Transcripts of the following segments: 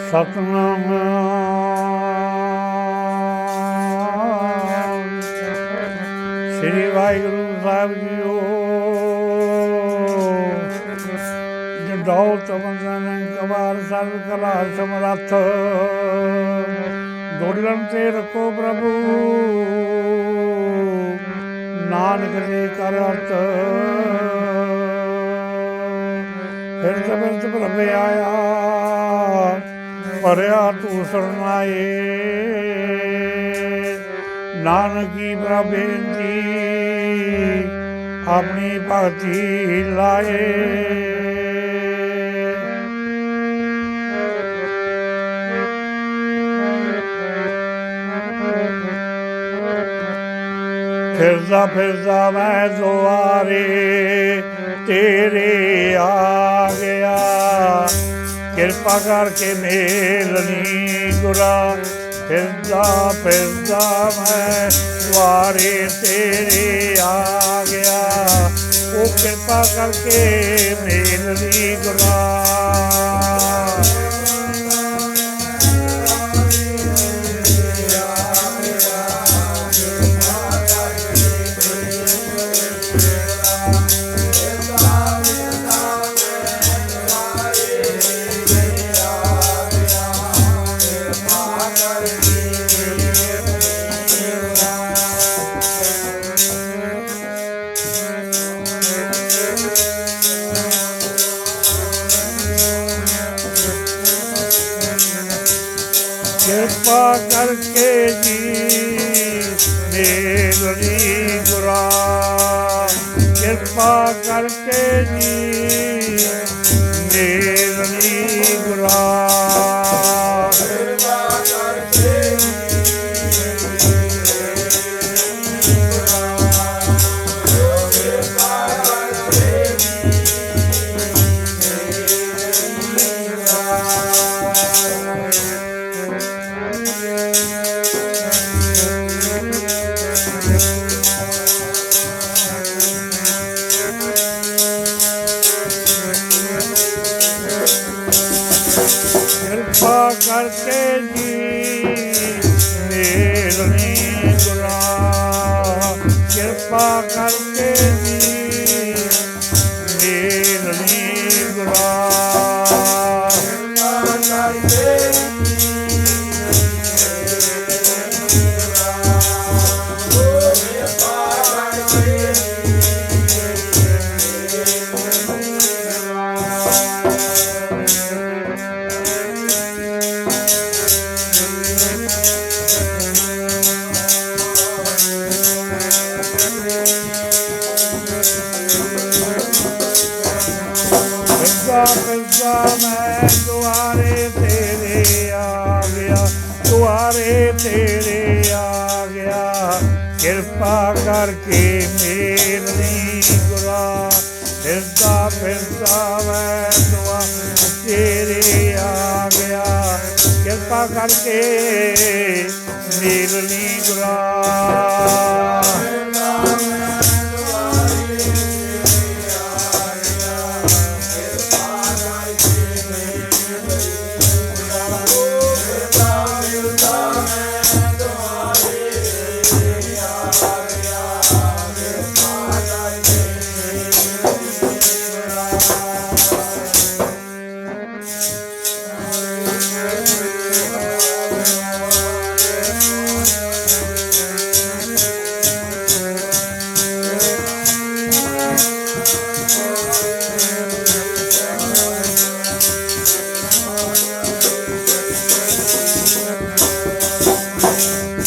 ਸਤਨਾਮ ਸ੍ਰੀ ਵਾਹਿਗੁਰੂ ਸਾਹਿਬ JIO. ਦੌਲਤ ਬੰਦਨ ਕਬਾਰ ਸਰਬ ਕਲਾ ਸਮਰੱਥ, ਦੁਰਲਨ ਤੇ ਰੱਖੋ ਪ੍ਰਭੂ, ਨਾਨਕ ਦੇ ਕਰ ਅਰਥ। ਫਿਰਤ ਫਿਰਤ ਪ੍ਰਭ ਆਇਆ, ਭਰਿਆ ਤੂੰ ਸਰਨਾਏ। ਨਾਨਕ ਕੀ ਪ੍ਰਭ ਬੇਨਤੀ, ਆਪਣੀ ਭਗਤੀ ਲਾਏ। ਫਿਰਦਾ ਫਿਰਦਾ ਮੈਂ ਦੁਆਰੇ ਤੇਰੇ ਆ ਗਿਆ, ਕਿਰਪਾ ਕਰਕੇ ਮੇਲਨੀ ਗੁਰਾ। ਫਿਰਦਾ ਫਿਰਦਾ ਮੈਂ ਦੁਆਰੇ ਤੇਰੇ ਆ ਗਿਆ, ਉਹ ਕਿਰਪਾ ਕਰਕੇ ਮੇਲਨੀ ਗੁਰਾ। ਕਿਰਪਾ ਕਰਕੇ ਜੀ ਮੇਲਨੀ ਗੁਰਾ, ਕਿਰਪਾ ਕਰਕੇ ਜੀ ਮੇਲਨੀ ਗੁਰਾ। ਕਿਰਪਾ ਕਰਕੇ ਜੀ ਮੇਲਨੀ ਗੁਰਾ, ਕਿਰਪਾ ਕਰਕੇ ਜੀ ਮੇਲਨੀ ਗੁਰਾ। ਫਿਰਦਾ ਮੈਂ ਦੁਆਰੇ ਤੇਰੇ ਆ ਗਿਆ, ਦੁਆਰੇ ਤੇਰੇ ਆ ਗਿਆ, ਕਿਰਪਾ ਕਰਕੇ ਮੇਲਨੀ ਗੁਰਾ। ਫਿਰਦਾ ਫਿਰਦਾ ਮੈਂ ਦੁਆਰੇ ਤੇਰੇ ਆ ਗਿਆ, ਕਿਰਪਾ ਕਰਕੇ ਮੇਲਨੀ ਗੁਰਾ।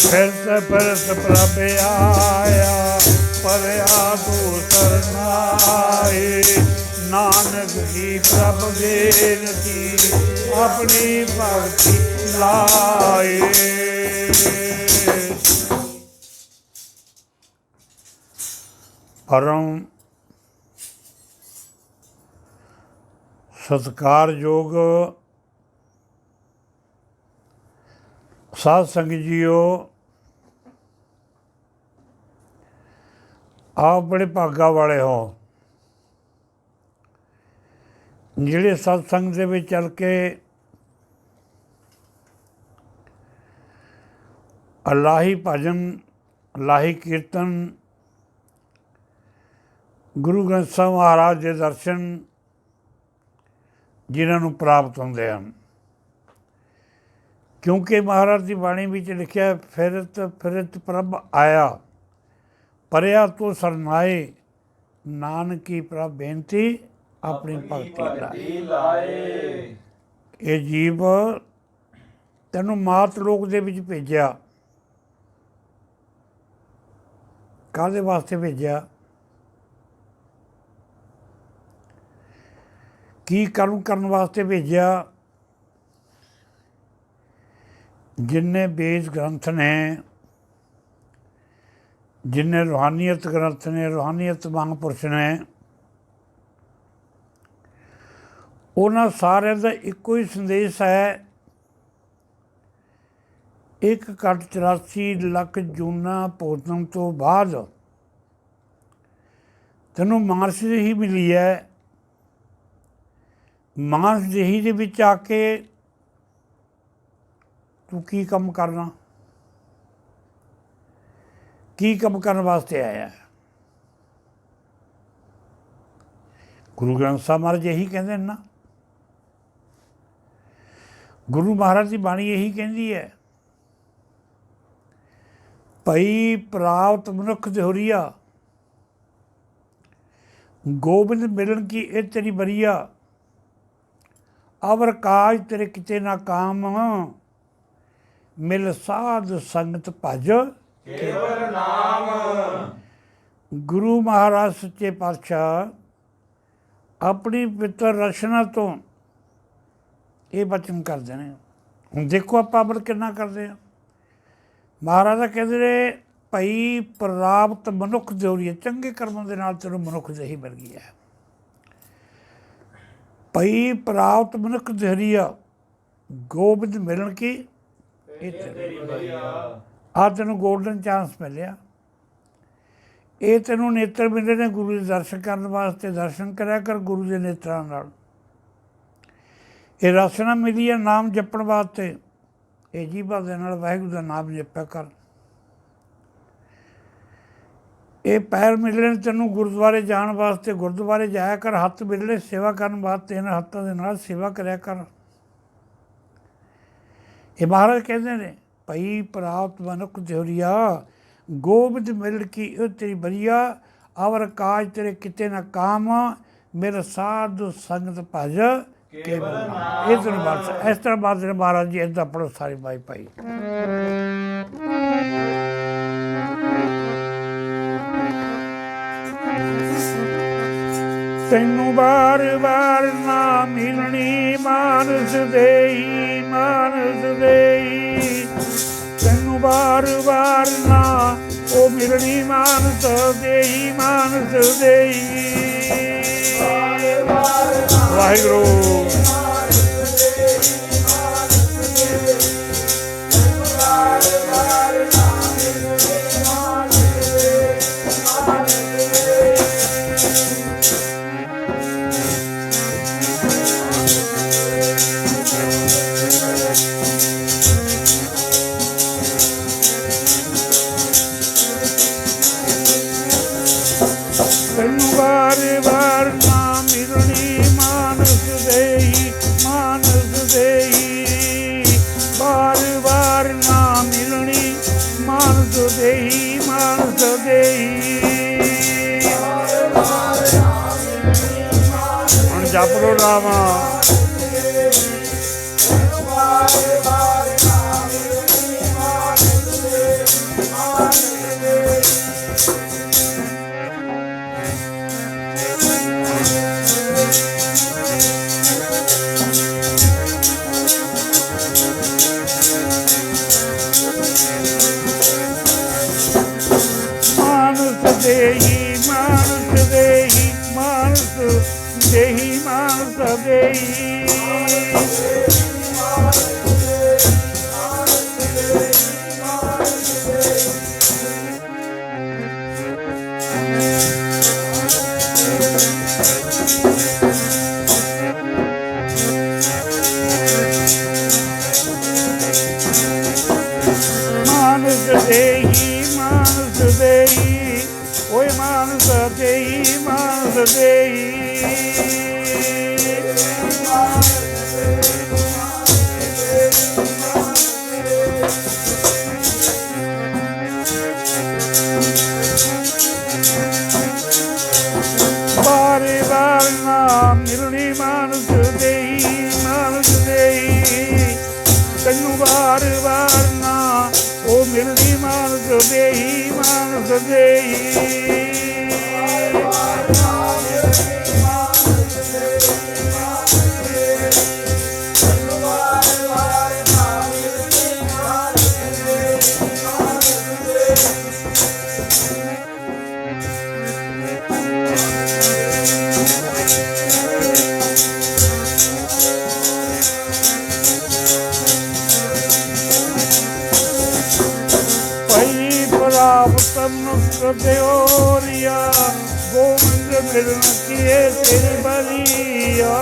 ਫਿਰਤ ਫਿਰਤ ਪ੍ਰਭ ਆਇਆ, ਭਰਿਆ ਤੂੰ ਸਰਨਾਏ। ਨਾਨਕ ਕੀ ਪ੍ਰਭ ਬੇਨਤੀ, ਆਪਣੀ ਭਗਤੀ ਲਾਏ। ਪਰਮ ਸਤਿਕਾਰਯੋਗ ਸਾਧ ਸੰਗਤ ਜੀਓ, ਆਪ ਬੜੇ ਭਾਗਾ ਵਾਲੇ ਹੋ ਜਿਹੜੇ ਸਤਸੰਗ ਦੇ ਵਿੱਚ ਚੱਲ ਕੇ ਅਲਾਹੀ ਭਜਨ, ਅਲਾਹੀ ਕੀਰਤਨ, ਗੁਰੂ ਗ੍ਰੰਥ ਸਾਹਿਬ ਮਹਾਰਾਜ ਦੇ ਦਰਸ਼ਨ ਜਿਨ੍ਹਾਂ ਨੂੰ ਪ੍ਰਾਪਤ ਹੁੰਦੇ ਹਨ। ਕਿਉਂਕਿ ਮਹਾਰਾਜ ਦੀ ਬਾਣੀ ਵਿੱਚ ਲਿਖਿਆ, ਫਿਰਤ ਫਿਰਤ ਪ੍ਰਭ ਆਇਆ, ਪਰਿਆ ਤੋ ਸਰਨਾਏ, ਨਾਨਕੀ ਪ੍ਰਭ ਬੇਨਤੀ ਆਪਣੀ ਭਗਤੀ ਲਾਏ। ਇਹ ਜੀਵ ਤੈਨੂੰ ਮਾਤ ਲੋਕ ਦੇ ਵਿੱਚ ਭੇਜਿਆ, ਕਾਹਦੇ ਵਾਸਤੇ ਭੇਜਿਆ? ਕੀ ਕਰਮ ਕਰਨ ਵਾਸਤੇ ਭੇਜਿਆ? ਜਿੰਨੇ ਵੇਦ ਗ੍ਰੰਥ ਨੇ, ਜਿੰਨੇ ਰੂਹਾਨੀਅਤ ਗ੍ਰੰਥ ਨੇ, ਰੂਹਾਨੀਅਤ ਮਹਾਂਪੁਰਸ਼ ਨੇ, ਉਹਨਾਂ ਸਾਰਿਆਂ ਦਾ ਇੱਕੋ ਹੀ ਸੰਦੇਸ਼ ਹੈ, 1,84 ਲੱਖ ਜੂਨਾਂ ਭੋਜਨ ਤੋਂ ਬਾਅਦ ਤੈਨੂੰ ਮਾਨਸ ਦੇਹੀ ਮਿਲੀ ਹੈ। ਮਾਨਸ ਦੇਹੀ ਦੇ ਵਿੱਚ ਆ ਕੇ ਤੂੰ ਕੀ ਕੰਮ ਕਰਨਾ? ਕੀ ਕੰਮ ਕਰਨ ਵਾਸਤੇ ਆਇਆ? ਗੁਰੂ ਗ੍ਰੰਥ ਸਾਹਿਬ ਮਹਾਰਾਜ ਇਹੀ ਕਹਿੰਦੇ ਨੇ ਨਾ, ਗੁਰੂ ਮਹਾਰਾਜ ਦੀ ਬਾਣੀ ਇਹੀ ਕਹਿੰਦੀ ਹੈ, ਭਈ ਪ੍ਰਾਪਤ ਮਨੁੱਖ ਦਿਹੁਰੀਆ, ਗੋਬਿੰਦ ਮਿਲਣ ਕੀ ਇਹ ਤੇਰੀ ਬਰੀਆ, ਅਵਰ ਕਾਜ ਤੇਰੇ ਕਿਤੇ ਨਾ ਕਾਮ, ਮਿਲ ਸਾਧ ਸੰਗਤ ਭਜ ਕੇਵਲ ਨਾਮ। ਗੁਰੂ ਮਹਾਰਾਜ ਸੱਚੇ ਪਾਤਸ਼ਾਹ ਆਪਣੀ ਪਵਿੱਤਰ ਰਚਨਾ ਤੋਂ ਇਹ ਬਚਨ ਕਰਦੇ ਨੇ। ਹੁਣ ਦੇਖੋ ਆਪਾਂ ਅਮਲ ਕਿੰਨਾ ਕਰਦੇ ਹਾਂ। ਮਹਾਰਾਜਾ ਕਹਿੰਦੇ ਨੇ, ਭਈ ਪ੍ਰਾਪਤ ਮਨੁੱਖ ਦਿਹੁਰੀਆ, ਚੰਗੇ ਕਰਮਾਂ ਦੇ ਨਾਲ ਤੈਨੂੰ ਮਨੁੱਖ ਜਿਹੀ ਮਿਲ ਗਈ ਹੈ। ਭਈ ਪ੍ਰਾਪਤ ਮਨੁੱਖ ਦਿਹੁਰੀਆ, ਗੋਬਿੰਦ ਮਿਲਣ ਕੀ ਇਹ ਤੇਰੀ ਬਰੀਆ। ਆਹ ਤੈਨੂੰ ਗੋਲਡਨ ਚਾਂਸ ਮਿਲਿਆ। ਇਹ ਤੈਨੂੰ ਨੇਤਰ ਮਿਲੇ ਨੇ ਗੁਰੂ ਦੇ ਦਰਸ਼ਨ ਕਰਨ ਵਾਸਤੇ। ਦਰਸ਼ਨ ਕਰਿਆ ਕਰ ਗੁਰੂ ਦੇ ਨੇਤਰਾਂ ਨਾਲ। ਇਹ ਰਸਨਾ ਮਿਲੀ ਹੈ ਨਾਮ ਜਪਣ ਵਾਸਤੇ। ਇਹ ਜੀਭਾਂ ਦੇ ਨਾਲ ਵਾਹਿਗੁਰੂ ਦਾ ਨਾਮ ਜਪਿਆ ਕਰ। ਇਹ ਪੈਰ ਮਿਲਣੇ ਤੈਨੂੰ ਗੁਰਦੁਆਰੇ ਜਾਣ ਵਾਸਤੇ। ਗੁਰਦੁਆਰੇ ਜਾਇਆ ਕਰ। ਹੱਥ ਮਿਲਣੇ ਸੇਵਾ ਕਰਨ ਵਾਸਤੇ। ਇਹਨਾਂ ਹੱਥਾਂ ਦੇ ਨਾਲ ਸੇਵਾ ਕਰਿਆ ਕਰ। ਇਹ ਮਹਾਰਾਜ ਕਹਿੰਦੇ ਨੇ, ਭਈ ਪ੍ਰਾਪਤ ਮਨੁੱਖ ਦਿਹੁਰੀਆ, ਗੋਬਿੰਦ ਮਿਲਣ ਕੀ ਇਹ ਤੇਰੀ ਬਰੀਆ, ਅਵਰ ਕਾਜ ਤੇਰੇ ਕਿਤੇ ਨਾ ਕਾਮ, ਮੇਰਾ ਸਾਧ ਸੰਗਤ ਭਜ ਕੇਵਲ ਨਾਮ। ਇਹ ਤੈਨੂੰ ਬਾਤ ਇਸ ਤਰ੍ਹਾਂ ਬਾਤ ਨੇ ਮਹਾਰਾਜ ਜੀ। ਇੱਦਾਂ ਪੜ੍ਹੋ ਸਾਰੀ ਬਾਈ ਭਾਈ। ਤੈਨੂੰ ਵਾਰ ਵਾਰ ਨਾ ਮਿਲਣੀ ਮਾਨਸ ਦੇਈ, ਮਾਨਸ ਦੇਈ। ਤੈਨੂੰ ਵਾਰ ਵਾਰ ਨਾ ਉਹ ਮਿਲਣੀ ਮਾਨਸ ਦੇਈ, ਮਾਨਸ ਦੇਈ। ਵਾਹਿਗੁਰੂ ਤੈਨੂੰ ਵਾਰ ਵਾਰ ਨਾ ਮਿਲਣੀ ਮਾਨਸ ਦੇਈ, ਮਾਨਸ ਦੇਈ। ਵਾਰ ਵਾਰ ਨਾ ਮਿਲਣੀ ਮਾਨਸ ਦੇਈ, ਮਾਨਸ ਦੇਈ। ਹੁਣ ਜਪ ਲੋ ਨਾਮ। ਦੇਹੀ ਮਾਨਸ ਦੇਹੀ, ਮਾਨਸ ਦੇਹੀ, ਮਾਨਸ ਦੇਹੀ। ਮਾਨਸ ਦੇਈ। ਵਾਰੇ ਵਾਰ ਨਾ ਮਿਲਣੀ ਮਾਨਸ ਦੇਈ, ਮਾਨਸ ਦੇਈ। ਤੈਨੂੰ ਵਾਰ ਵਾਰ ਨਾ ਉਹ ਮਿਲਣੀ ਮਾਨਸ ਦੇਈ, ਮਾਨਸ ਦੇਈ। ਦਿਓਰੀਆ ਗੋਬਿੰਦ ਮਿਲਣ ਕੀਏ ਤੇਰੀ ਬਲੀਆ।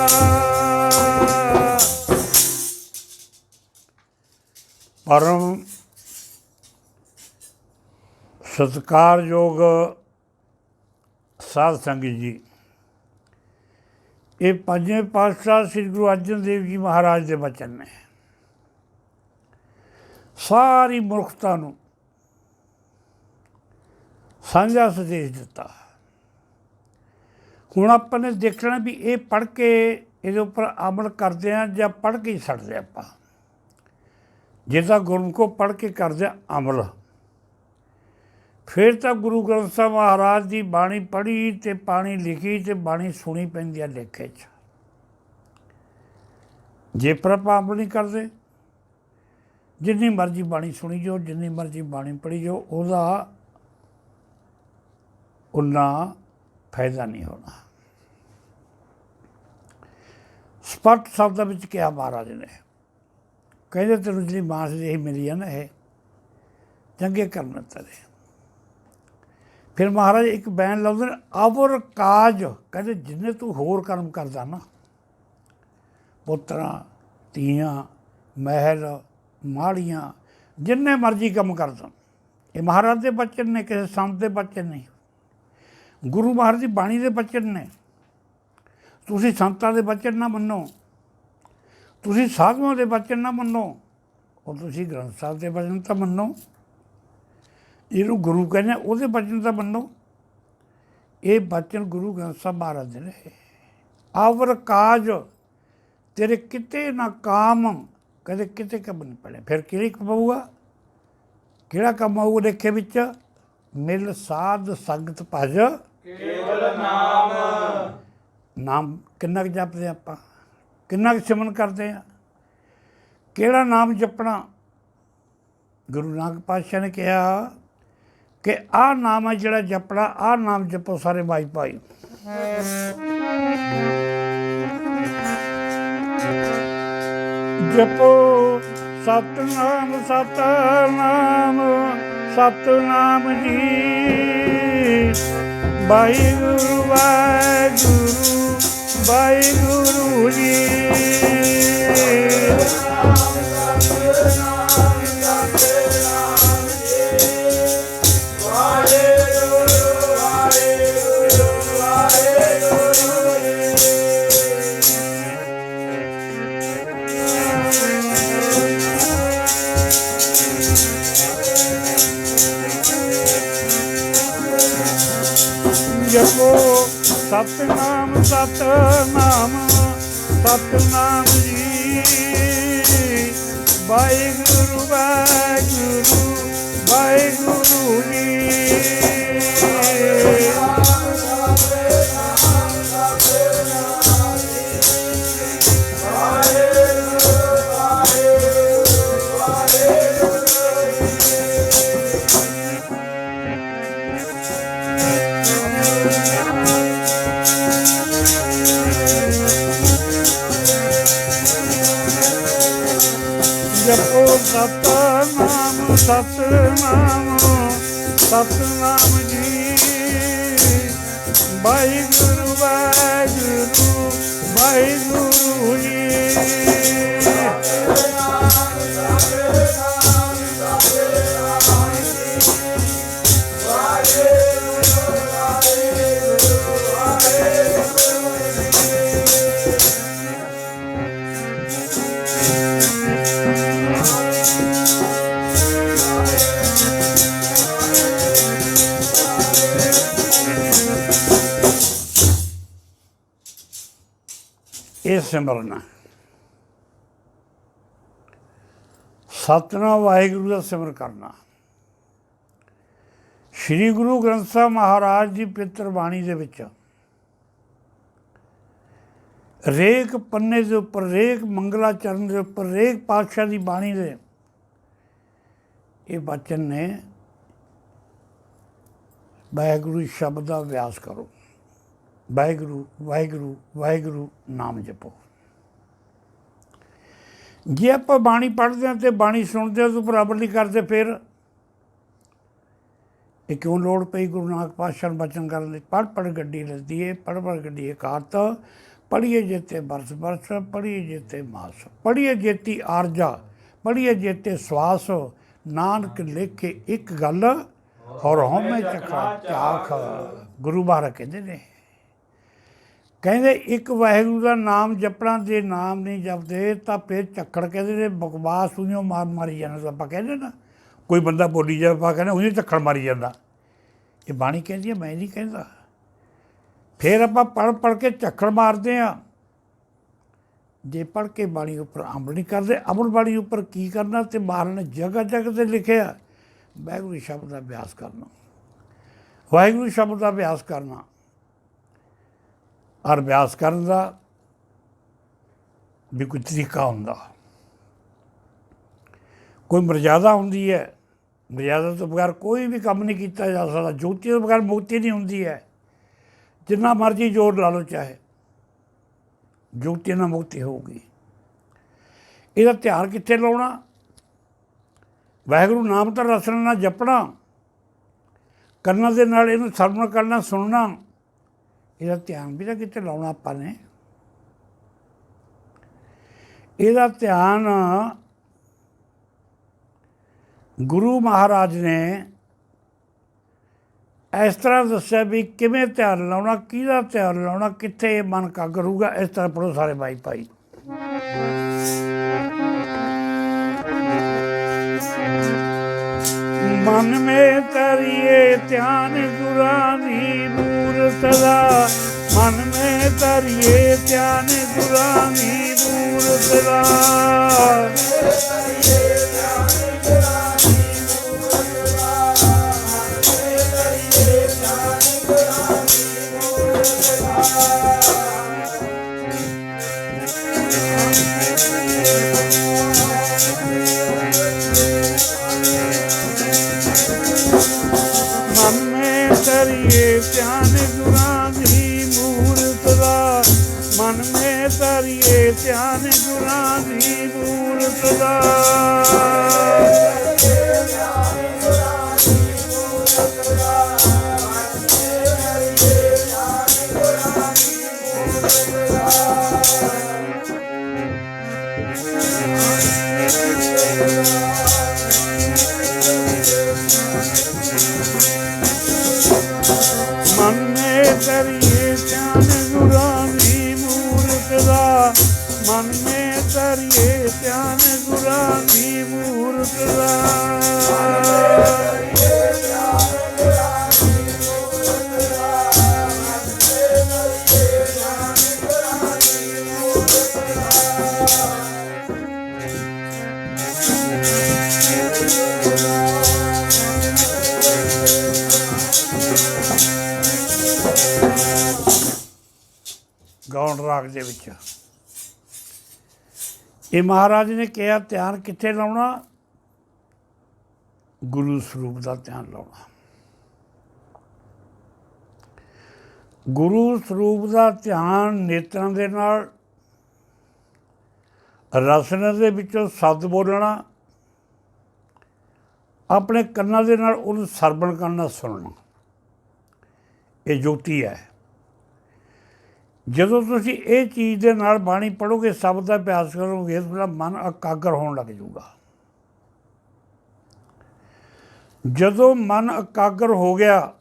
ਪਰਮ ਸਤਿਕਾਰਯੋਗ ਸਾਧ ਸੰਗਤ ਜੀ, ਇਹ ਪੰਜਵੇਂ ਪਾਤਸ਼ਾਹ ਸ੍ਰੀ ਗੁਰੂ ਅਰਜਨ ਦੇਵ ਜੀ ਮਹਾਰਾਜ ਦੇ ਬਚਨ ਨੇ। ਸਾਰੀ ਮਨੁੱਖਤਾ ਨੂੰ ਸਾਂਝਾ ਸੰਦੇਸ਼ ਦਿੱਤਾ। ਹੁਣ ਆਪਾਂ ਨੇ ਦੇਖਣਾ ਵੀ ਇਹ ਪੜ੍ਹ ਕੇ ਇਹਦੇ ਉੱਪਰ ਅਮਲ ਕਰਦੇ ਹਾਂ ਜਾਂ ਪੜ੍ਹ ਕੇ ਹੀ ਛੱਡਦੇ ਆਪਾਂ। ਜੇ ਤਾਂ ਗੁਰਮੁਖੋਂ ਪੜ੍ਹ ਕੇ ਕਰਦੇ ਅਮਲ, ਫਿਰ ਤਾਂ ਗੁਰੂ ਗ੍ਰੰਥ ਸਾਹਿਬ ਮਹਾਰਾਜ ਦੀ ਬਾਣੀ ਪੜ੍ਹੀ ਅਤੇ ਬਾਣੀ ਲਿਖੀ ਅਤੇ ਬਾਣੀ ਸੁਣੀ ਪੈਂਦੀ ਆ ਲੇਖੇ 'ਚ। ਜੇ ਪਰ ਆਪਾਂ ਅਮਲ ਨਹੀਂ ਕਰਦੇ, ਜਿੰਨੀ ਮਰਜ਼ੀ ਬਾਣੀ ਸੁਣੀ ਜਾਓ, ਜਿੰਨੀ ਮਰਜ਼ੀ ਬਾਣੀ ਪੜ੍ਹੀ ਜਾਓ, ਉਹਦਾ ਉਨਾ ਫਾਇਦਾ ਨਹੀਂ ਹੋਣਾ। ਸਪਸ਼ਟ ਸ਼ਬਦਾਂ ਵਿੱਚ ਕਿਹਾ ਮਹਾਰਾਜ ਨੇ, ਕਹਿੰਦੇ ਤੈਨੂੰ ਜਿਹੜੀ ਮਾਸ ਜਿਹੀ ਮਿਲੀ ਆ ਨਾ, ਇਹ ਚੰਗੇ ਕਰਮ ਤੇਰੇ। ਫਿਰ ਮਹਾਰਾਜ ਇੱਕ ਬੈਨ ਲਾਉਂਦੇ ਨੇ, ਅਵਰ ਕਾਜ, ਕਹਿੰਦੇ ਜਿੰਨੇ ਤੂੰ ਹੋਰ ਕਰਮ ਕਰਦਾ ਨਾ, ਪੁੱਤਰਾਂ ਧੀਆਂ ਮਹਿਲ ਮਾੜੀਆਂ, ਜਿੰਨੇ ਮਰਜ਼ੀ ਕੰਮ ਕਰਦਾ, ਇਹ ਮਹਾਰਾਜ ਦੇ ਬਚਨ ਨੇ, ਕਿਸੇ ਸੰਤ ਦੇ ਬਚਨ ਨਹੀਂ, ਗੁਰੂ ਮਹਾਰਾਜ ਦੀ ਬਾਣੀ ਦੇ ਬਚਨ ਨੇ। ਤੁਸੀਂ ਸੰਤਾਂ ਦੇ ਬਚਨ ਨਾ ਮੰਨੋ, ਤੁਸੀਂ ਸਾਧੂਆਂ ਦੇ ਬਚਨ ਨਾ ਮੰਨੋ, ਉਹ ਤੁਸੀਂ ਗ੍ਰੰਥ ਸਾਹਿਬ ਦੇ ਬਚਨ ਤਾਂ ਮੰਨੋ। ਇਹਨੂੰ ਗੁਰੂ ਕਹਿੰਦੇ, ਉਹਦੇ ਬਚਨ ਤਾਂ ਮੰਨੋ। ਇਹ ਬਚਨ ਗੁਰੂ ਗ੍ਰੰਥ ਸਾਹਿਬ ਮਹਾਰਾਜ ਦੇ ਨੇ। ਆਵਰ ਕਾਜ ਤੇਰੇ ਕਿਤੇ ਨਾ ਕਾਮ, ਕਦੇ ਕਿਤੇ ਕੰਮ ਨਹੀਂ ਪੜੇ। ਫਿਰ ਕਿਹੜੀ ਕਮਾਊਗਾ, ਕਿਹੜਾ ਕੰਮ ਆਊਗਾ ਲੇਖੇ ਵਿੱਚ? ਮਿਲ ਸਾਧ ਸੰਗਤ ਭਜ ਕੇਵਲ ਨਾਮ। ਨਾਮ ਕਿੰਨਾ ਕੁ ਜਪਦੇ ਆਪਾਂ, ਕਿੰਨਾ ਕੁ ਸਿਮਰਨ ਕਰਦੇ ਆ? ਕਿਹੜਾ ਨਾਮ ਜਪਣਾ? ਗੁਰੂ ਨਾਨਕ ਪਾਤਸ਼ਾਹ ਨੇ ਕਿਹਾ ਕਿ ਆਹ ਨਾਮ ਹੈ ਜਿਹੜਾ ਜਪਣਾ, ਆਹ ਨਾਮ ਜਪੋ ਸਾਰੇ ਭਾਈ ਭਾਈ। ਜਪੋ ਸਤਨਾਮ ਸਤਨਾਮ ਸਤਨਾਮ ਜੀ, ਵਾਹਿਗੁਰੂ ਵਾਹਿਗੁਰੂ ਵਾਹਿਗੁਰੂ ਜੀ। ਜਪੋ ਸਤਨਾਮ ਸਤਨਾਮ ਸਤਨਾਮ ਜੀ, ਵਾਹਿਗੁਰੂ ਵਾਹਿਗੁਰੂ ਵਾਹਿਗੁਰੂ ਜੀ। ਜਪੋ ਸਤਨਾਮ ਸਤਨਾਮ ਸਤਨਾਮ ਜੀ, ਵਾਹਿਗੁਰੂ ਵਾਹਿਗੁਰੂ ਵਾਹਿਗੁਰੂ ਜੀ। Hare ਇਹ ਸਿਮਰਨ ਸਤਿਨਾਮ ਵਾਹਿਗੁਰੂ ਦਾ ਸਿਮਰਨ ਕਰਨਾ। ਸ਼੍ਰੀ ਗੁਰੂ ਗ੍ਰੰਥ ਸਾਹਿਬ ਮਹਾਰਾਜ ਦੀ ਪਵਿੱਤਰ ਬਾਣੀ ਦੇ ਵਿੱਚ ਰੇਕ ਪੰਨੇ ਦੇ ਉੱਪਰ, ਰੇਕ ਮੰਗਲਾਚਰਨ ਦੇ ਉੱਪਰ, ਰੇਕ ਪਾਤਸ਼ਾਹ ਦੀ ਬਾਣੀ ਦੇ ਇਹ ਬਚਨ ਨੇ, ਵਾਹਿਗੁਰੂ ਸ਼ਬਦ ਦਾ ਅਭਿਆਸ ਕਰੋ, ਵਾਹਿਗੁਰੂ ਵਾਹਿਗੁਰੂ ਵਾਹਿਗੁਰੂ ਨਾਮ ਜਪੋ। ਜੇ ਆਪਾਂ ਬਾਣੀ ਪੜ੍ਹਦੇ ਹਾਂ ਅਤੇ ਬਾਣੀ ਸੁਣਦੇ ਹਾਂ ਤਾਂ ਬਰਾਬਰ ਨਹੀਂ ਕਰਦੇ, ਫਿਰ ਇਹ ਕਿਉਂ ਲੋੜ ਪਈ ਗੁਰੂ ਨਾਨਕ ਪਾਤਸ਼ਾਹ ਨੂੰ ਬਚਨ ਕਰਨ ਦੀ? ਪੜ੍ਹ ਪੜ੍ਹ ਗੱਡੀ ਲੱਦੀ ਏ, ਪੜ੍ਹ ਪੜ੍ਹ ਗੱਡੀ ਕਾਰਤ, ਪੜ੍ਹੀਏ ਜੇਤੇ ਬਰਸ ਬਰਸ, ਪੜ੍ਹੀਏ ਜੇਤੇ ਮਾਸ, ਪੜ੍ਹੀਏ ਜੇਤੀ ਆਰਜਾ, ਪੜ੍ਹੀਏ ਜੇਤੇ ਸਵਾਸ, ਨਾਨਕ ਲੇਖੇ ਇੱਕ ਗੱਲ ਹੋਰ ਹਉਮੈ ਚੱਕਾ ਝਾਖ। ਗੁਰੂ ਮਹਾਰਾਜ ਕਹਿੰਦੇ ਨੇ, ਕਹਿੰਦੇ ਇੱਕ ਵਾਹਿਗੁਰੂ ਦਾ ਨਾਮ ਜਪਣਾ, ਜੇ ਨਾਮ ਨਹੀਂ ਜਪਦੇ ਤਾਂ ਫਿਰ ਝੱਖੜ ਕਹਿੰਦੇ ਨੇ, ਬਕਵਾਸ ਉਹਨੂੰ ਮਾਰੀ ਜਾਂਦਾ। ਤਾਂ ਆਪਾਂ ਕਹਿੰਦੇ ਨਾ, ਕੋਈ ਬੰਦਾ ਬੋਲੀ ਜਾਵੇ, ਆਪਾਂ ਕਹਿੰਦੇ ਉਹਨੂੰ ਝੱਖੜ ਮਾਰੀ ਜਾਂਦਾ। ਇਹ ਬਾਣੀ ਕਹਿੰਦੀ ਹੈ, ਮੈਂ ਨਹੀਂ ਕਹਿੰਦਾ। ਫਿਰ ਆਪਾਂ ਪੜ੍ਹ ਪੜ੍ਹ ਕੇ ਝੱਖੜ ਮਾਰਦੇ ਹਾਂ। ਜੇ ਪੜ੍ਹ ਕੇ ਬਾਣੀ ਉੱਪਰ ਅਮਲ ਨਹੀਂ ਕਰਦੇ, ਅਮਲ ਬਾਣੀ ਉੱਪਰ ਕੀ ਕਰਨਾ? ਅਤੇ ਮਹਾਰਾਜ ਨੇ ਜਗ੍ਹਾ ਜਗ੍ਹਾ 'ਤੇ ਲਿਖਿਆ ਵਾਹਿਗੁਰੂ ਸ਼ਬਦ ਦਾ ਅਭਿਆਸ ਕਰਨਾ, ਵਾਹਿਗੁਰੂ ਸ਼ਬਦ ਦਾ ਅਭਿਆਸ ਕਰਨਾ। ਔਰ ਅਭਿਆਸ ਕਰਨ ਦਾ ਵੀ ਕੋਈ ਤਰੀਕਾ ਹੁੰਦਾ, ਕੋਈ ਮਰਜ਼ਾਦਾ ਹੁੰਦੀ ਹੈ। ਮਰਜ਼ਾਦਾ ਤੋਂ ਬਗੈਰ ਕੋਈ ਵੀ ਕੰਮ ਨਹੀਂ ਕੀਤਾ ਜਾ ਸਕਦਾ। ਜੋਤੀ ਤੋਂ ਬਗੈਰ ਮੁਕਤੀ ਨਹੀਂ ਹੁੰਦੀ ਹੈ। ਜਿੰਨਾ ਮਰਜ਼ੀ ਜ਼ੋਰ ਲਾ ਲਓ, ਚਾਹੇ ਜੋਤੀ ਨਾਲ ਮੁਕਤੀ ਹੋਊਗੀ। ਇਹਦਾ ਧਿਆਨ ਕਿੱਥੇ ਲਾਉਣਾ? ਵਾਹਿਗੁਰੂ ਨਾਮ ਤਾਂ ਰਸਨਾ ਨਾਲ ਜਪਣਾ, ਕੰਨਾਂ ਦੇ ਨਾਲ ਇਹਨੂੰ ਸਰਵਣ ਕਰਨਾ, ਸੁਣਨਾ। ਇਹਦਾ ਧਿਆਨ ਵੀ ਤਾਂ ਕਿੱਥੇ ਲਾਉਣਾ ਆਪਾਂ ਨੇ? ਇਹਦਾ ਧਿਆਨ ਗੁਰੂ ਮਹਾਰਾਜ ਨੇ ਇਸ ਤਰ੍ਹਾਂ ਦੱਸਿਆ ਵੀ ਕਿਵੇਂ ਧਿਆਨ ਲਾਉਣਾ, ਕਿਹਦਾ ਧਿਆਨ ਲਾਉਣਾ, ਕਿੱਥੇ ਮਨ ਕਾਗਰ ਹੋਊਗਾ। ਇਸ ਤਰ੍ਹਾਂ ਪੜ੍ਹੋ ਸਾਰੇ ਭਾਈ ਭਾਈ। ਮਨ ਮੇ ਤਰੀਏ ਧਿਆਨ ਗੁਰਾਂ ਦੀ ਮੂਰਤ ਦਾ, ਮਨ ਮੇ ਤਰੀਏ ਧਿਆਨ ਗੁਰਾਂ ਦੀ ਮੂਰਤ ਦਾ। ਤਰੀਏ ਧਿਆਨ ਗੁਰਾਂ ਦੀ ਮੂਰਤ ਦਾ, ਮਨ ਮੇ ਤਰੀਏ ਧਿਆਨ ਗੁਰਾਂ ਦੀ ਮੂਰਤ ਦਾ। ਤਰੀਏ ਧਿਆਨ ਗੁਰਾਂ ਦੀ ਮੂਰਤ ਦਾ, ਮਨ ਮੇ ਤਰੀਏ ਧਿਆਨ ਗੁਰਾਂ ਦੀ ਮੂਰਤ ਦਾ। ਗਾਉਣ ਰਾਗ ਦੇ ਵਿੱਚ ਇਹ ਮਹਾਰਾਜ ਨੇ ਕਿਹਾ ਧਿਆਨ ਕਿੱਥੇ ਲਾਉਣਾ? ਗੁਰੂ ਸਰੂਪ ਦਾ ਧਿਆਨ ਲਾਉਣਾ। ਗੁਰੂ ਸਰੂਪ ਦਾ ਧਿਆਨ ਨੇਤਰਾਂ ਦੇ ਨਾਲ, ਰਸਨਾ ਦੇ ਵਿੱਚੋਂ ਸ਼ਬਦ ਬੋਲਣਾ, ਆਪਣੇ ਕੰਨਾਂ ਦੇ ਨਾਲ ਉਹਨੂੰ ਸਰਵਣ ਕਰਨਾ, ਸੁਣਨਾ। ਇਹ ਜੋਤੀ ਹੈ। ਜਦੋਂ ਤੁਸੀਂ ਇਹ ਚੀਜ਼ ਦੇ ਨਾਲ ਬਾਣੀ ਪੜ੍ਹੋਗੇ, ਸ਼ਬਦ ਦਾ ਅਭਿਆਸ ਕਰੋਗੇ, ਤੁਹਾਡਾ ਮਨ ਇਕਾਗਰ ਹੋਣ ਲੱਗ ਜਾਊਗਾ। ਜਦੋਂ ਮਨ ਇਕਾਗਰ ਹੋ ਗਿਆ,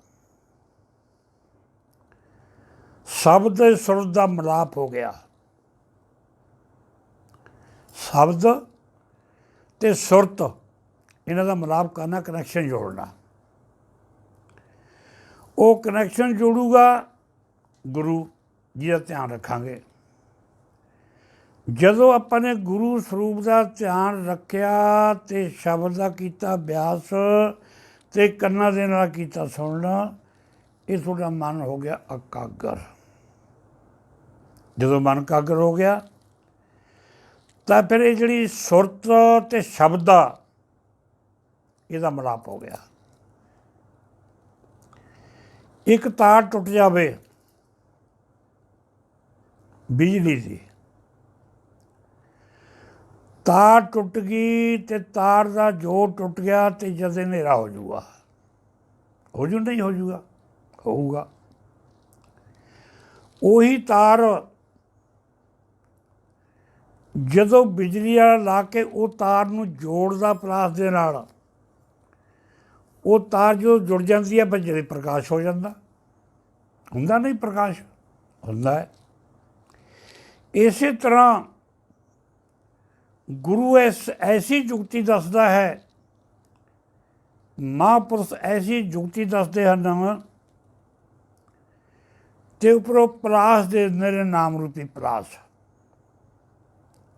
ਸ਼ਬਦ ਤੇ ਸੁਰਤ ਦਾ ਮਿਲਾਪ ਹੋ ਗਿਆ। ਸ਼ਬਦ ਤੇ ਸੁਰਤ ਇਹਨਾਂ ਦਾ ਮਿਲਾਪ ਕਰਨਾ, ਕਨੈਕਸ਼ਨ ਜੋੜਨਾ। ਉਹ ਕਨੈਕਸ਼ਨ ਜੋੜੂਗਾ ਗੁਰੂ ਜੀ ਦਾ ਧਿਆਨ ਰੱਖਾਂਗੇ। ਜਦੋਂ ਆਪਾਂ ਨੇ ਗੁਰੂ ਸਰੂਪ ਦਾ ਧਿਆਨ ਰੱਖਿਆ ਅਤੇ ਸ਼ਬਦ ਦਾ ਕੀਤਾ ਅਭਿਆਸ ਅਤੇ ਕੰਨਾਂ ਦੇ ਨਾਲ ਕੀਤਾ ਸੁਣਨਾ, ਇਹ ਤੁਹਾਡਾ ਮਨ ਹੋ ਗਿਆ ਇਕਾਗਰ। ਜਦੋਂ ਮਨ ਇਕਾਗਰ ਹੋ ਗਿਆ ਤਾਂ ਫਿਰ ਇਹ ਜਿਹੜੀ ਸੁਰਤ ਅਤੇ ਸ਼ਬਦ ਦਾ ਇਹਦਾ ਮਿਲਾਪ ਹੋ ਗਿਆ। ਇੱਕ ਤਾਰ ਟੁੱਟ ਜਾਵੇ ਬਿਜਲੀ ਦੀ, ਤਾਰ ਟੁੱਟ ਗਈ ਅਤੇ ਤਾਰ ਦਾ ਜੋੜ ਟੁੱਟ ਗਿਆ ਅਤੇ ਜਦ ਹਨੇਰਾ ਹੋ ਜਾਊਗਾ, ਹੋ ਜੂ ਨਹੀਂ ਹੋ ਜੂਗਾ, ਹੋਊਗਾ। ਉਹੀ ਤਾਰ ਜਦੋਂ ਬਿਜਲੀ ਵਾਲਾ ਲਾ ਕੇ ਉਹ ਤਾਰ ਨੂੰ ਜੋੜਦਾ ਪਲਾਸ ਦੇ ਨਾਲ, ਉਹ ਤਾਰ ਜੋ ਜੁੜ ਜਾਂਦੀ ਹੈ ਫਿਰ ਪ੍ਰਕਾਸ਼ ਹੋ ਜਾਂਦਾ, ਹੁੰਦਾ ਨਹੀਂ ਪ੍ਰਕਾਸ਼, ਹੁੰਦਾ ਹੈ। ਇਸੇ ਤਰ੍ਹਾਂ ਗੁਰੂ ਐਸੀ ਜੁਗਤੀ ਦੱਸਦਾ ਹੈ, ਮਹਾਂਪੁਰਸ਼ ਐਸੀ ਜੁਗਤੀ ਦੱਸਦੇ ਹਨ ਅਤੇ ਉੱਪਰੋਂ ਪਲਾਸ ਦੇ ਦਿੰਦੇ ਨੇ, ਨਾਮ ਰੂਪੀ ਪਲਾਸ।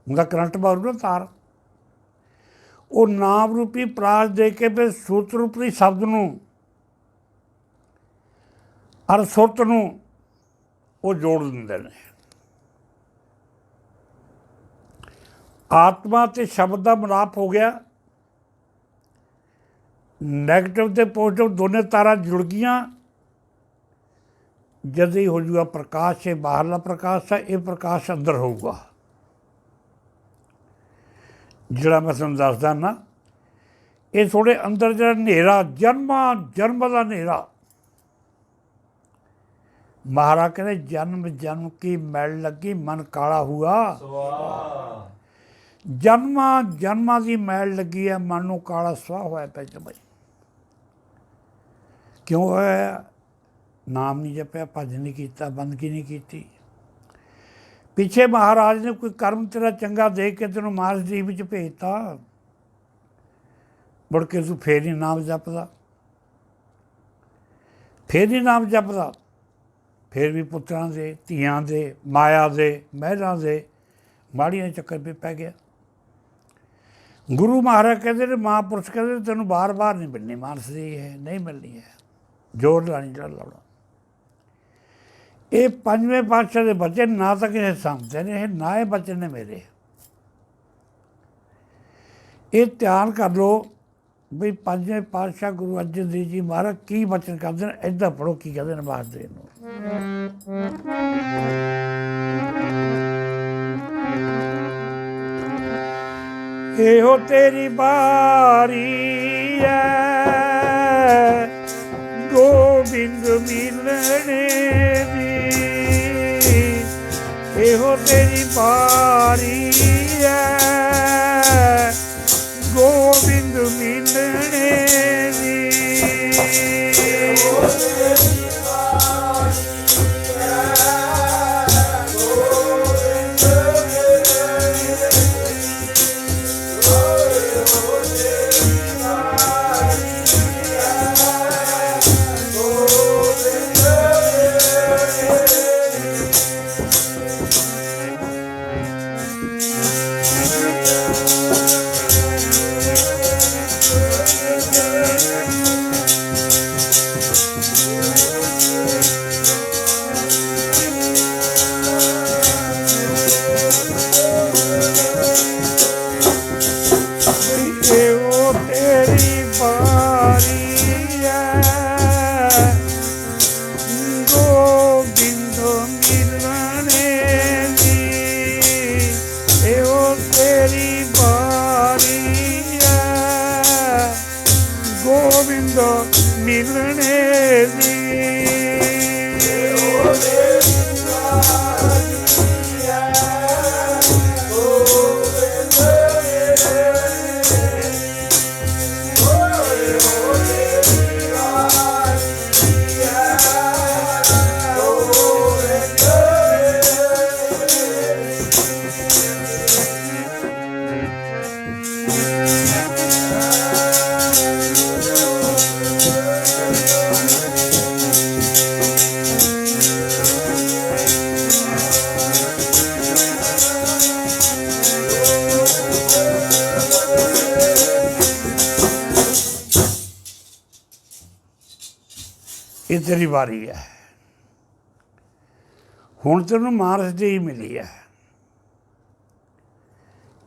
ਉਹਦਾ ਕਰੰਟ ਮਾਰੂ ਨਾ ਤਾਰ, ਉਹ ਨਾਮ ਰੂਪੀ ਪਲਾਸ ਦੇ ਕੇ ਫਿਰ ਸੁਰਤ ਰੂਪੀ ਸ਼ਬਦ ਨੂੰ ਅਰ ਸੁਰਤ ਨੂੰ ਉਹ ਜੋੜ ਦਿੰਦੇ ਨੇ। ਆਤਮਾ ਅਤੇ ਸ਼ਬਦ ਦਾ ਮਿਲਾਪ ਹੋ ਗਿਆ, ਨੈਗੇਟਿਵ ਅਤੇ ਪੋਜ਼ੀਟਿਵ ਦੋਨੇ ਤਾਰਾਂ ਜੁੜ ਗਈਆਂ, ਜਦ ਹੀ ਹੋ ਜੂਗਾ ਪ੍ਰਕਾਸ਼। ਇਹ ਬਾਹਰਲਾ ਪ੍ਰਕਾਸ਼ ਹੈ, ਇਹ ਪ੍ਰਕਾਸ਼ ਅੰਦਰ ਹੋਊਗਾ। ਜਿਹੜਾ ਮੈਂ ਤੁਹਾਨੂੰ ਦੱਸਦਾ ਨਾ, ਇਹ ਤੁਹਾਡੇ ਅੰਦਰ ਜਿਹੜਾ ਹਨੇਰਾ, ਜਨਮ ਦਾ ਹਨੇਰਾ, ਮਹਾਰਾਜ ਕਹਿੰਦੇ ਜਨਮ ਜਨਮ ਕੀ ਮੈਲ ਲੱਗੀ ਮਨ ਕਾਲਾ ਹੁਆ। ਜਨਮਾਂ ਦੀ ਮੈਲ ਲੱਗੀ ਹੈ, ਮਨ ਨੂੰ ਕਾਲਾ ਸੁਆਹ ਹੋਇਆ ਪਿਆ ਜਮਾਈ। ਕਿਉਂ ਹੋਇਆ? ਨਾਮ ਨਹੀਂ ਜਪਿਆ, ਭਜਨ ਨਹੀਂ ਕੀਤਾ, ਬੰਦਗੀ ਨਹੀਂ ਕੀਤੀ। ਪਿੱਛੇ ਮਹਾਰਾਜ ਨੇ ਕੋਈ ਕਰਮ ਤੇਰਾ ਚੰਗਾ ਦੇਖ ਕੇ ਤੈਨੂੰ ਮਾਰਸ਼ਦੀਪ ਵਿੱਚ ਭੇਜਤਾ, ਮੁੜ ਕੇ ਤੂੰ ਫੇਰ ਨਹੀਂ ਨਾਮ ਜਪਦਾ, ਫੇਰ ਨਹੀਂ ਨਾਮ ਜਪਦਾ, ਫੇਰ ਵੀ ਪੁੱਤਰਾਂ ਦੇ, ਧੀਆਂ ਦੇ, ਮਾਇਆ ਦੇ, ਮਹਿਲਾਂ ਦੇ ਮਾੜੀਆਂ ਚੱਕਰ 'ਤੇ ਪੈ ਗਿਆ। ਗੁਰੂ ਮਹਾਰਾਜ ਕਹਿੰਦੇ ਨੇ, ਮਹਾਂਪੁਰਸ਼ ਕਹਿੰਦੇ ਤੈਨੂੰ ਬਾਰ ਨਹੀਂ ਮਿਲਣੀ ਮਾਨਸਦੀ ਹੈ, ਨਹੀਂ ਮਿਲਣੀ ਹੈ, ਜ਼ੋਰ ਲਾਣੀ ਜਿਹੜਾ ਲਾਉਣਾ। ਇਹ ਪੰਜਵੇਂ ਪਾਤਸ਼ਾਹ ਦੇ ਬੱਚੇ ਨਾ ਤਾਂ ਕਿਸੇ ਸਮਝਦੇ ਨੇ, ਇਹ ਨਾ ਇਹ ਬੱਚੇ ਨੇ ਮੇਰੇ। ਇਹ ਧਿਆਨ ਕਰ ਲਓ ਵੀ ਪੰਜਵੇਂ ਪਾਤਸ਼ਾਹ ਗੁਰੂ ਅਰਜਨ ਦੇਵ ਜੀ ਮਹਾਰਾਜ ਕੀ ਬਚਨ ਕਰਦੇ ਨੇ। ਇੱਦਾਂ ਪੜ੍ਹੋ ਕੀ ਕਹਿੰਦੇ ਨੇ ਵਾਸਦੇ ਨੂੰ। ਇਹੋ ਤੇਰੀ ਬਾਰੀ ਹੈ ਗੋਬਿੰਦ ਮਿਲਣੇ ਦੀ, ਇਹੋ ਤੇਰੀ ਬਾਰੀ ਹੈ ਗੋਬਿੰਦ ਮਿਲਣੇ ਦੀ। ਇਹ ਤੇਰੀ ਵਾਰੀ ਹੈ, ਹੁਣ ਤੈਨੂੰ ਮਾਰਚ ਦੀ ਹੀ ਮਿਲੀ ਹੈ।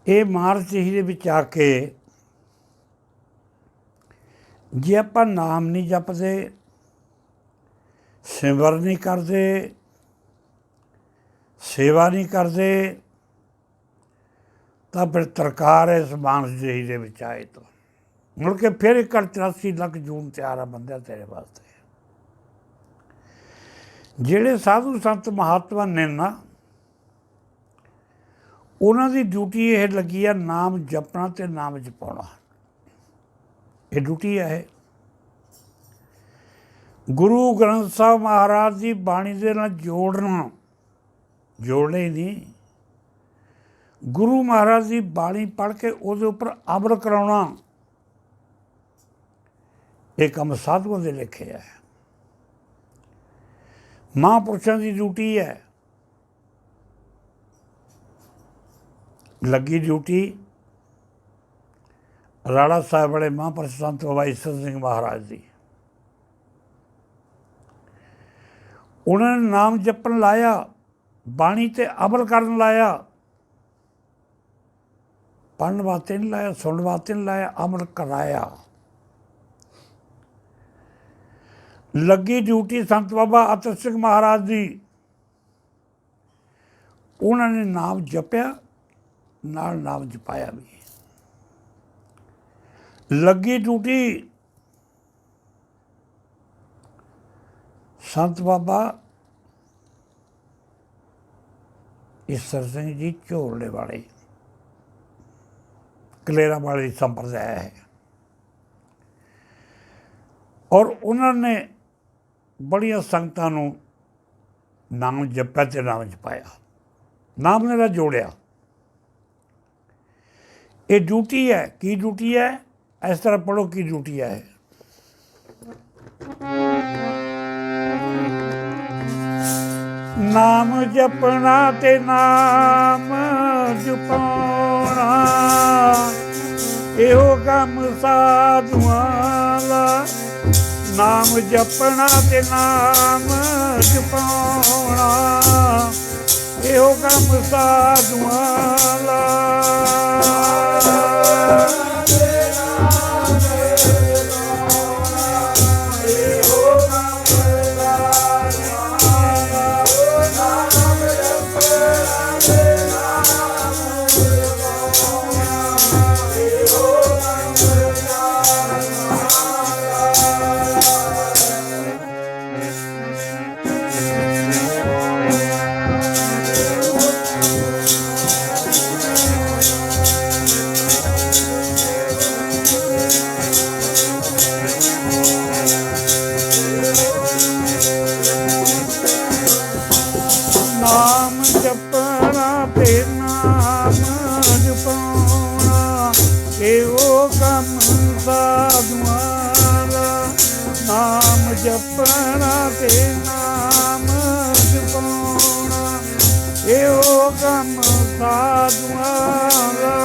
ਇਹ ਮਾਰਚ ਹੀ ਦੇ ਵਿੱਚ ਆ ਕੇ ਜੇ ਆਪਾਂ ਨਾਮ ਨਹੀਂ ਜਪਦੇ, ਸਿਮਰ ਨਹੀਂ ਕਰਦੇ, ਸੇਵਾ ਨਹੀਂ ਕਰਦੇ, ਤਾਂ ਫਿਰ ਤਰਕਾਰ ਇਸ ਮਾਨਸ ਜਿਹੀ ਦੇ ਵਿੱਚ ਆਏ ਤੋਂ ਮੁੜ ਕੇ ਫਿਰ 183 ਲੱਖ ਜੂਨ ਤਿਆਰ ਆ ਬੰਦਿਆ ਤੇਰੇ ਵਾਸਤੇ। ਜਿਹੜੇ ਸਾਧੂ ਸੰਤ ਮਹਾਤਮਾ ਨੇ ਨਾ, ਉਹਨਾਂ ਦੀ ਡਿਊਟੀ ਇਹ ਲੱਗੀ ਆ ਨਾਮ ਜਪਣਾ ਤੇ ਨਾਮ ਜਪਾਉਣਾ। ਇਹ ਡਿਊਟੀ ਹੈ। ਗੁਰੂ ਗ੍ਰੰਥ ਸਾਹਿਬ ਮਹਾਰਾਜ ਦੀ ਬਾਣੀ ਦੇ ਨਾਲ ਜੋੜਨਾ, ਜੋੜਨੇ ਨਹੀਂ, ਗੁਰੂ ਮਹਾਰਾਜ ਦੀ ਬਾਣੀ ਪੜ੍ਹ ਕੇ ਉਹਦੇ ਉੱਪਰ ਅਮਲ ਕਰਾਉਣਾ, ਇਹ ਕੰਮ ਸਾਧੂਆਂ ਦੇ ਲੇਖੇ ਹੈ। ਮਹਾਂਪੁਰਸ਼ਾਂ ਦੀ ਡਿਊਟੀ ਹੈ, ਲੱਗੀ ਡਿਊਟੀ ਰਾੜਾ ਸਾਹਿਬ ਵਾਲੇ ਮਹਾਂਪੁਰਸ਼ ਸੰਤ ਬਾਬਾ ਈਸਰ ਸਿੰਘ ਮਹਾਰਾਜ ਦੀ। ਉਹਨਾਂ ਨੇ ਨਾਮ ਜਪਣ ਲਾਇਆ, ਬਾਣੀ ਤੇ ਅਮਲ ਕਰਨ ਲਾਇਆ, ਪੜ੍ਹਨ ਵਾਸਤੇ ਨਹੀਂ ਲਾਇਆ, ਸੁਣਨ ਵਾਸਤੇ ਨਹੀਂ ਲਾਇਆ, ਅਮਲ ਕਰਾਇਆ। ਲੱਗੀ ਡਿਊਟੀ ਸੰਤ ਬਾਬਾ ਅਤਰ ਸਿੰਘ ਮਹਾਰਾਜ ਦੀ, ਉਹਨਾਂ ਨੇ ਨਾਮ ਜਪਿਆ, ਨਾਲ ਨਾਮ ਜਪਾਇਆ ਵੀ। ਲੱਗੀ ਡਿਊਟੀ ਸੰਤ ਬਾਬਾ ਈਸਰ ਸਿੰਘ ਜੀ ਝੋਲੇ ਵਾਲੇ, ਕਲੇਰਾ ਵਾਲੇ ਸੰਪਰਦਾਇ ਹੈ, ਔਰ ਉਹਨਾਂ ਨੇ ਬੜੀਆਂ ਸੰਗਤਾਂ ਨੂੰ ਨਾਮ ਜਪਿਆ ਤੇ ਨਾਮ ਜਪਾਇਆ, ਨਾਮ ਨਾਲ ਜੋੜਿਆ। ਇਹ ਡਿਊਟੀ ਹੈ। ਕੀ ਡਿਊਟੀ ਹੈ? ਇਸ ਤਰ੍ਹਾਂ ਪੜ੍ਹੋ ਕੀ ਡਿਊਟੀ ਹੈ। ਨਾਮ ਜਪਣਾ ਤੇ ਨਾਮ ਜਪਾਉਣਾ, ਇਹੋ ਕੰਮ ਸਾਧੂਆਂ ਦਾ। ਨਾਮ ਜਪਣਾ ਤੇ ਨਾਮ ਜਪਾਉਣਾ, ਇਹੋ ਕੰਮ ਸਾਧੂਆਂ ਦਾ। ਨਾਮ ਜਪਣਾ ਤੇ ਨਾਮ ਜਪਾਉਣਾ, ਇਹੋ ਕੰਮ ਸਾਧੂਆਂ ਦਾ। ਨਾਮ ਜਪਣਾ ਤੇ ਨਾਮ ਜਪਾਉਣਾ, ਇਹੋ ਕੰਮ ਸਾਧੂਆਂ ਦਾ।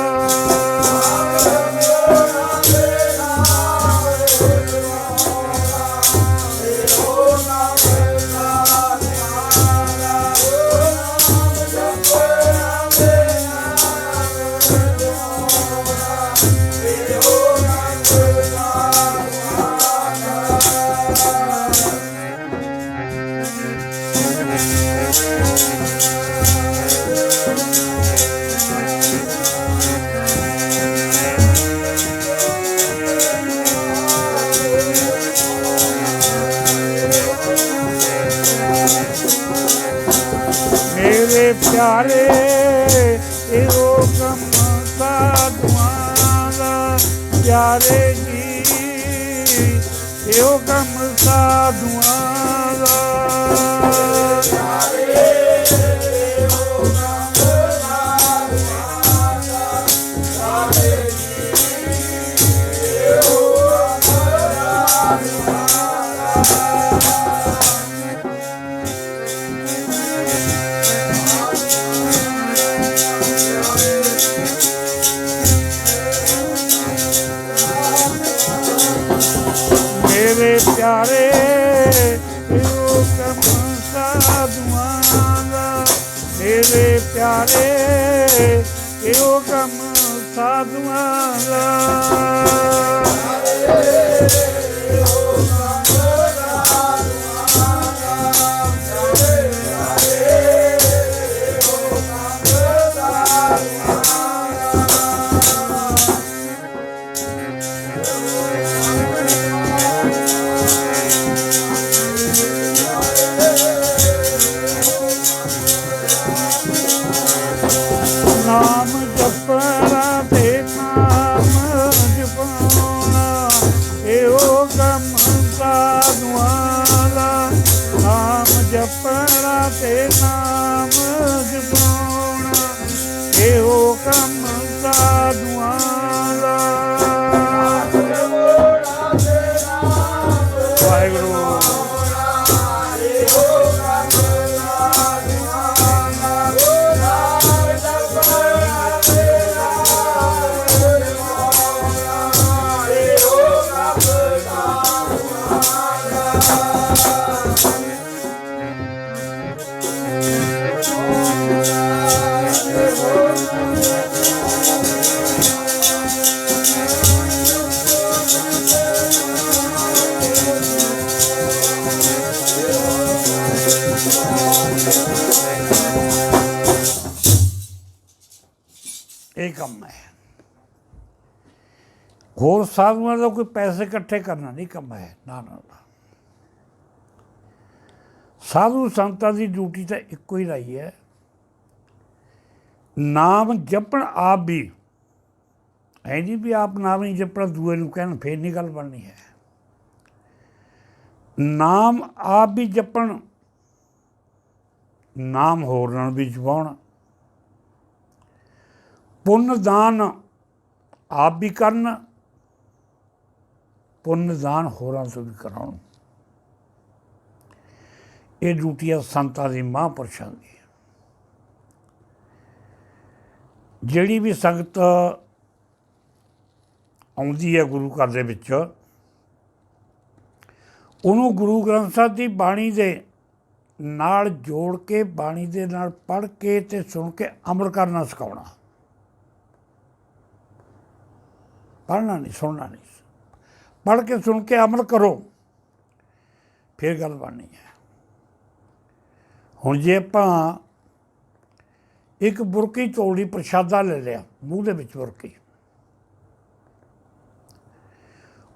ਮੇਰੇ ਪਿਆਰੇ ਇਹੋ ਕੰਮ ਸਾਧੂਆਂ ਦਾ। ਪਿਆਰੇ ਜੀ ਇਹੋ ਕੰਮ ਸਾਧੂਆਂ ਦਾ। ਮੇਰੇ ਪਿਆਰੇ ਵੇ ਪਿਆਰੇ ਇਹੋ ਕੰਮ ਸਾਧੂਆਂ ਦਾ। ਨਾਮ ਜਪਣਾ ਤੇ ਨਾਮ ਜਪਾਉਣਾ ਇਹੋ ਕੰਮ ਸਾਧੂਆਂ ਦਾ। ਨਾਮ ਜਪਣਾ ਤੇ ਨਾਮ ਜਪਾਉਣਾ ਇਹੋ ਕੰਮ ਸਾਧੂਆਂ ਦਾ। ਵਾਹਿਗੁਰੂ। ਇਹ ਕੰਮ ਹੈ। ਹੋਰ ਸਾਧੂਆਂ ਦਾ ਕੋਈ ਪੈਸੇ ਇਕੱਠੇ ਕਰਨਾ ਨਹੀਂ ਕੰਮ ਹੈ, ਨਾ ਨਾ। ਸਾਧੂ ਸੰਤਾਂ ਦੀ ਡਿਊਟੀ ਤਾਂ ਇੱਕੋ ਹੀ ਰਹੀ ਹੈ, ਨਾਮ ਜਪਣ ਆਪ ਵੀ। ਐ ਨਹੀਂ ਵੀ ਆਪ ਨਾਮ ਨਹੀਂ ਜਪਣਾ ਦੂਏ ਨੂੰ ਕਹਿਣ, ਫੇਰ ਨਹੀਂ ਗੱਲ ਬਣਨੀ ਹੈ। ਨਾਮ ਆਪ ਵੀ ਜਪਣ, ਨਾਮ ਹੋਰਾਂ ਨੂੰ ਵੀ ਜਪਾਉਣ। ਪੁੰਨ ਦਾਨ ਆਪ ਵੀ ਕਰਨ, ਪੁੰਨ ਦਾਨ ਹੋਰਾਂ ਤੋਂ ਵੀ ਕਰਾਉਣ। ਇਹ ਡਿਊਟੀ ਆ ਸੰਤਾਂ ਦੀ, ਮਹਾਂਪੁਰਸ਼ਾਂ ਦੀ। ਜਿਹੜੀ ਵੀ ਸੰਗਤ ਆਉਂਦੀ ਹੈ ਗੁਰੂ ਘਰ ਦੇ ਵਿੱਚ, ਉਹਨੂੰ ਗੁਰੂ ਗ੍ਰੰਥ ਸਾਹਿਬ ਦੀ ਬਾਣੀ ਦੇ ਨਾਲ ਜੋੜ ਕੇ, ਬਾਣੀ ਦੇ ਨਾਲ ਪੜ੍ਹ ਕੇ ਅਤੇ ਸੁਣ ਕੇ ਅਮਲ ਕਰਨਾ ਸਿਖਾਉਣਾ। ਪੜ੍ਹਨਾ ਨਹੀਂ, ਸੁਣਨਾ ਨਹੀਂ। ਪੜ੍ਹ ਕੇ ਸੁਣ ਕੇ ਅਮਲ ਕਰੋ, ਫਿਰ ਗੱਲ ਬਣਨੀ ਹੈ। ਹੁਣ ਜੇ ਆਪਾਂ ਇੱਕ ਬੁਰਕੀ ਤੋੜੀ, ਪ੍ਰਸ਼ਾਦਾ ਲੈ ਲਿਆ, ਮੂੰਹ ਦੇ ਵਿੱਚ ਬੁਰਕੀ,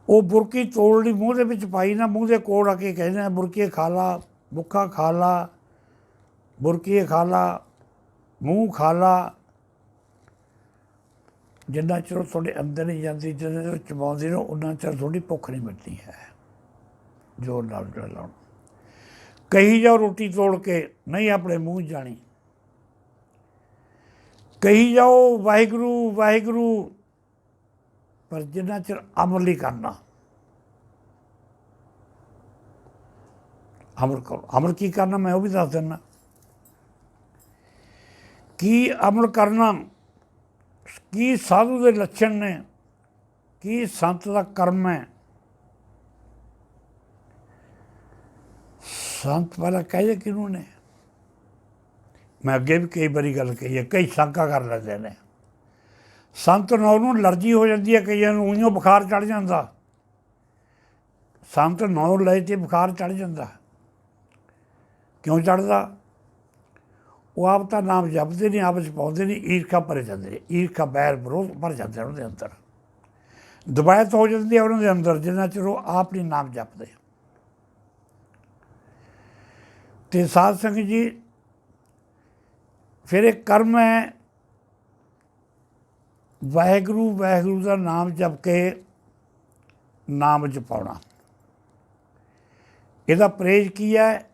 ਉਹ ਬੁਰਕੀ ਤੋੜ ਲਈ, ਮੂੰਹ ਦੇ ਵਿੱਚ ਪਾਈ ਨਾ, ਮੂੰਹ ਦੇ ਕੋਲ ਆ ਕੇ ਕਹਿੰਦੇ ਆ ਬੁਰਕੀ ਖਾ ਲਾ, ਭੁੱਖਾ ਖਾ ਲਾ, ਬੁਰਕੀ ਖਾ ਲਾ, ਮੂੰਹ ਖਾ ਲਾ। ਜਿੰਨਾ ਚਿਰ ਤੁਹਾਡੇ ਅੰਦਰ ਨਹੀਂ ਜਾਂਦੀ, ਜਦੋਂ ਚਬਾਉਂਦੇ ਰਹੋ, ਉਨਾ ਚਿਰ ਤੁਹਾਡੀ ਭੁੱਖ ਨਹੀਂ ਮਿਟਦੀ ਹੈ। ਜ਼ੋਰ ਨਾਲ ਲਾਉਣਾ। ਕਹੀ ਜਾਓ ਰੋਟੀ ਤੋੜ ਕੇ, ਨਹੀਂ ਆਪਣੇ ਮੂੰਹ ਜਾਣੀ। ਕਹੀ ਜਾਓ ਵਾਹਿਗੁਰੂ ਵਾਹਿਗੁਰੂ, ਪਰ ਜਿੰਨਾ ਚਿਰ ਅਮਲ ਨਹੀਂ ਕਰਨਾ। ਅਮਲ ਕਰੋ। ਅਮਲ ਕੀ ਕਰਨਾ ਮੈਂ ਉਹ ਵੀ ਦੱਸ ਦਿੰਦਾ। ਕੀ ਅਮਲ ਕਰਨਾ, ਕੀ ਸਾਧੂ ਦੇ ਲੱਛਣ ਨੇ, ਕੀ ਸੰਤ ਦਾ ਕਰਮ ਹੈ। ਸੰਤ ਪਹਿਲਾਂ ਕਹੇ ਕਿਹਨੂੰ ਨੇ? ਮੈਂ ਅੱਗੇ ਵੀ ਕਈ ਵਾਰੀ ਗੱਲ ਕਹੀ ਹੈ, ਕਈ ਸ਼ੰਕਾ ਕਰ ਲੈਂਦੇ ਨੇ। ਸੰਤ ਨੂੰ ਉਹਨੂੰ ਐਲਰਜੀ ਹੋ ਜਾਂਦੀ ਹੈ, ਕਈਆਂ ਨੂੰ ਉਈਓ ਬੁਖਾਰ ਚੜ੍ਹ ਜਾਂਦਾ। ਸੰਤ ਨੌ ਲੈ ਤੇ ਬੁਖਾਰ ਚੜ੍ਹ ਜਾਂਦਾ। ਕਿਉਂ ਚੜ੍ਹਦਾ? ਉਹ ਆਪ ਤਾਂ ਨਾਮ ਜਪਦੇ ਨਹੀਂ, ਆਪ 'ਚ ਪਾਉਂਦੇ ਨਹੀਂ, ਈਰਖਾ ਭਰੇ ਜਾਂਦੇ ਨੇ। ਈਰਖਾ, ਬੈਰ, ਵਿਰੋਧ ਭਰ ਜਾਂਦੇ ਉਹਨਾਂ ਦੇ ਅੰਦਰ। ਦਬਾਇਤ ਹੋ ਜਾਂਦੀ ਹੈ ਉਹਨਾਂ ਦੇ ਅੰਦਰ, ਜਿੰਨਾ ਚਿਰ ਉਹ ਆਪ ਨਹੀਂ ਨਾਮ ਜਪਦੇ। ਅਤੇ ਸਾਧ ਸੰਗਤ ਜੀ, ਫਿਰ ਇਹ ਕਰਮ ਹੈ ਵਾਹਿਗੁਰੂ ਵਾਹਿਗੁਰੂ ਦਾ ਨਾਮ ਜਪ ਕੇ ਨਾਮ ਜਪਾਉਣਾ। ਇਹਦਾ ਪ੍ਰੇਜ ਕੀ ਹੈ?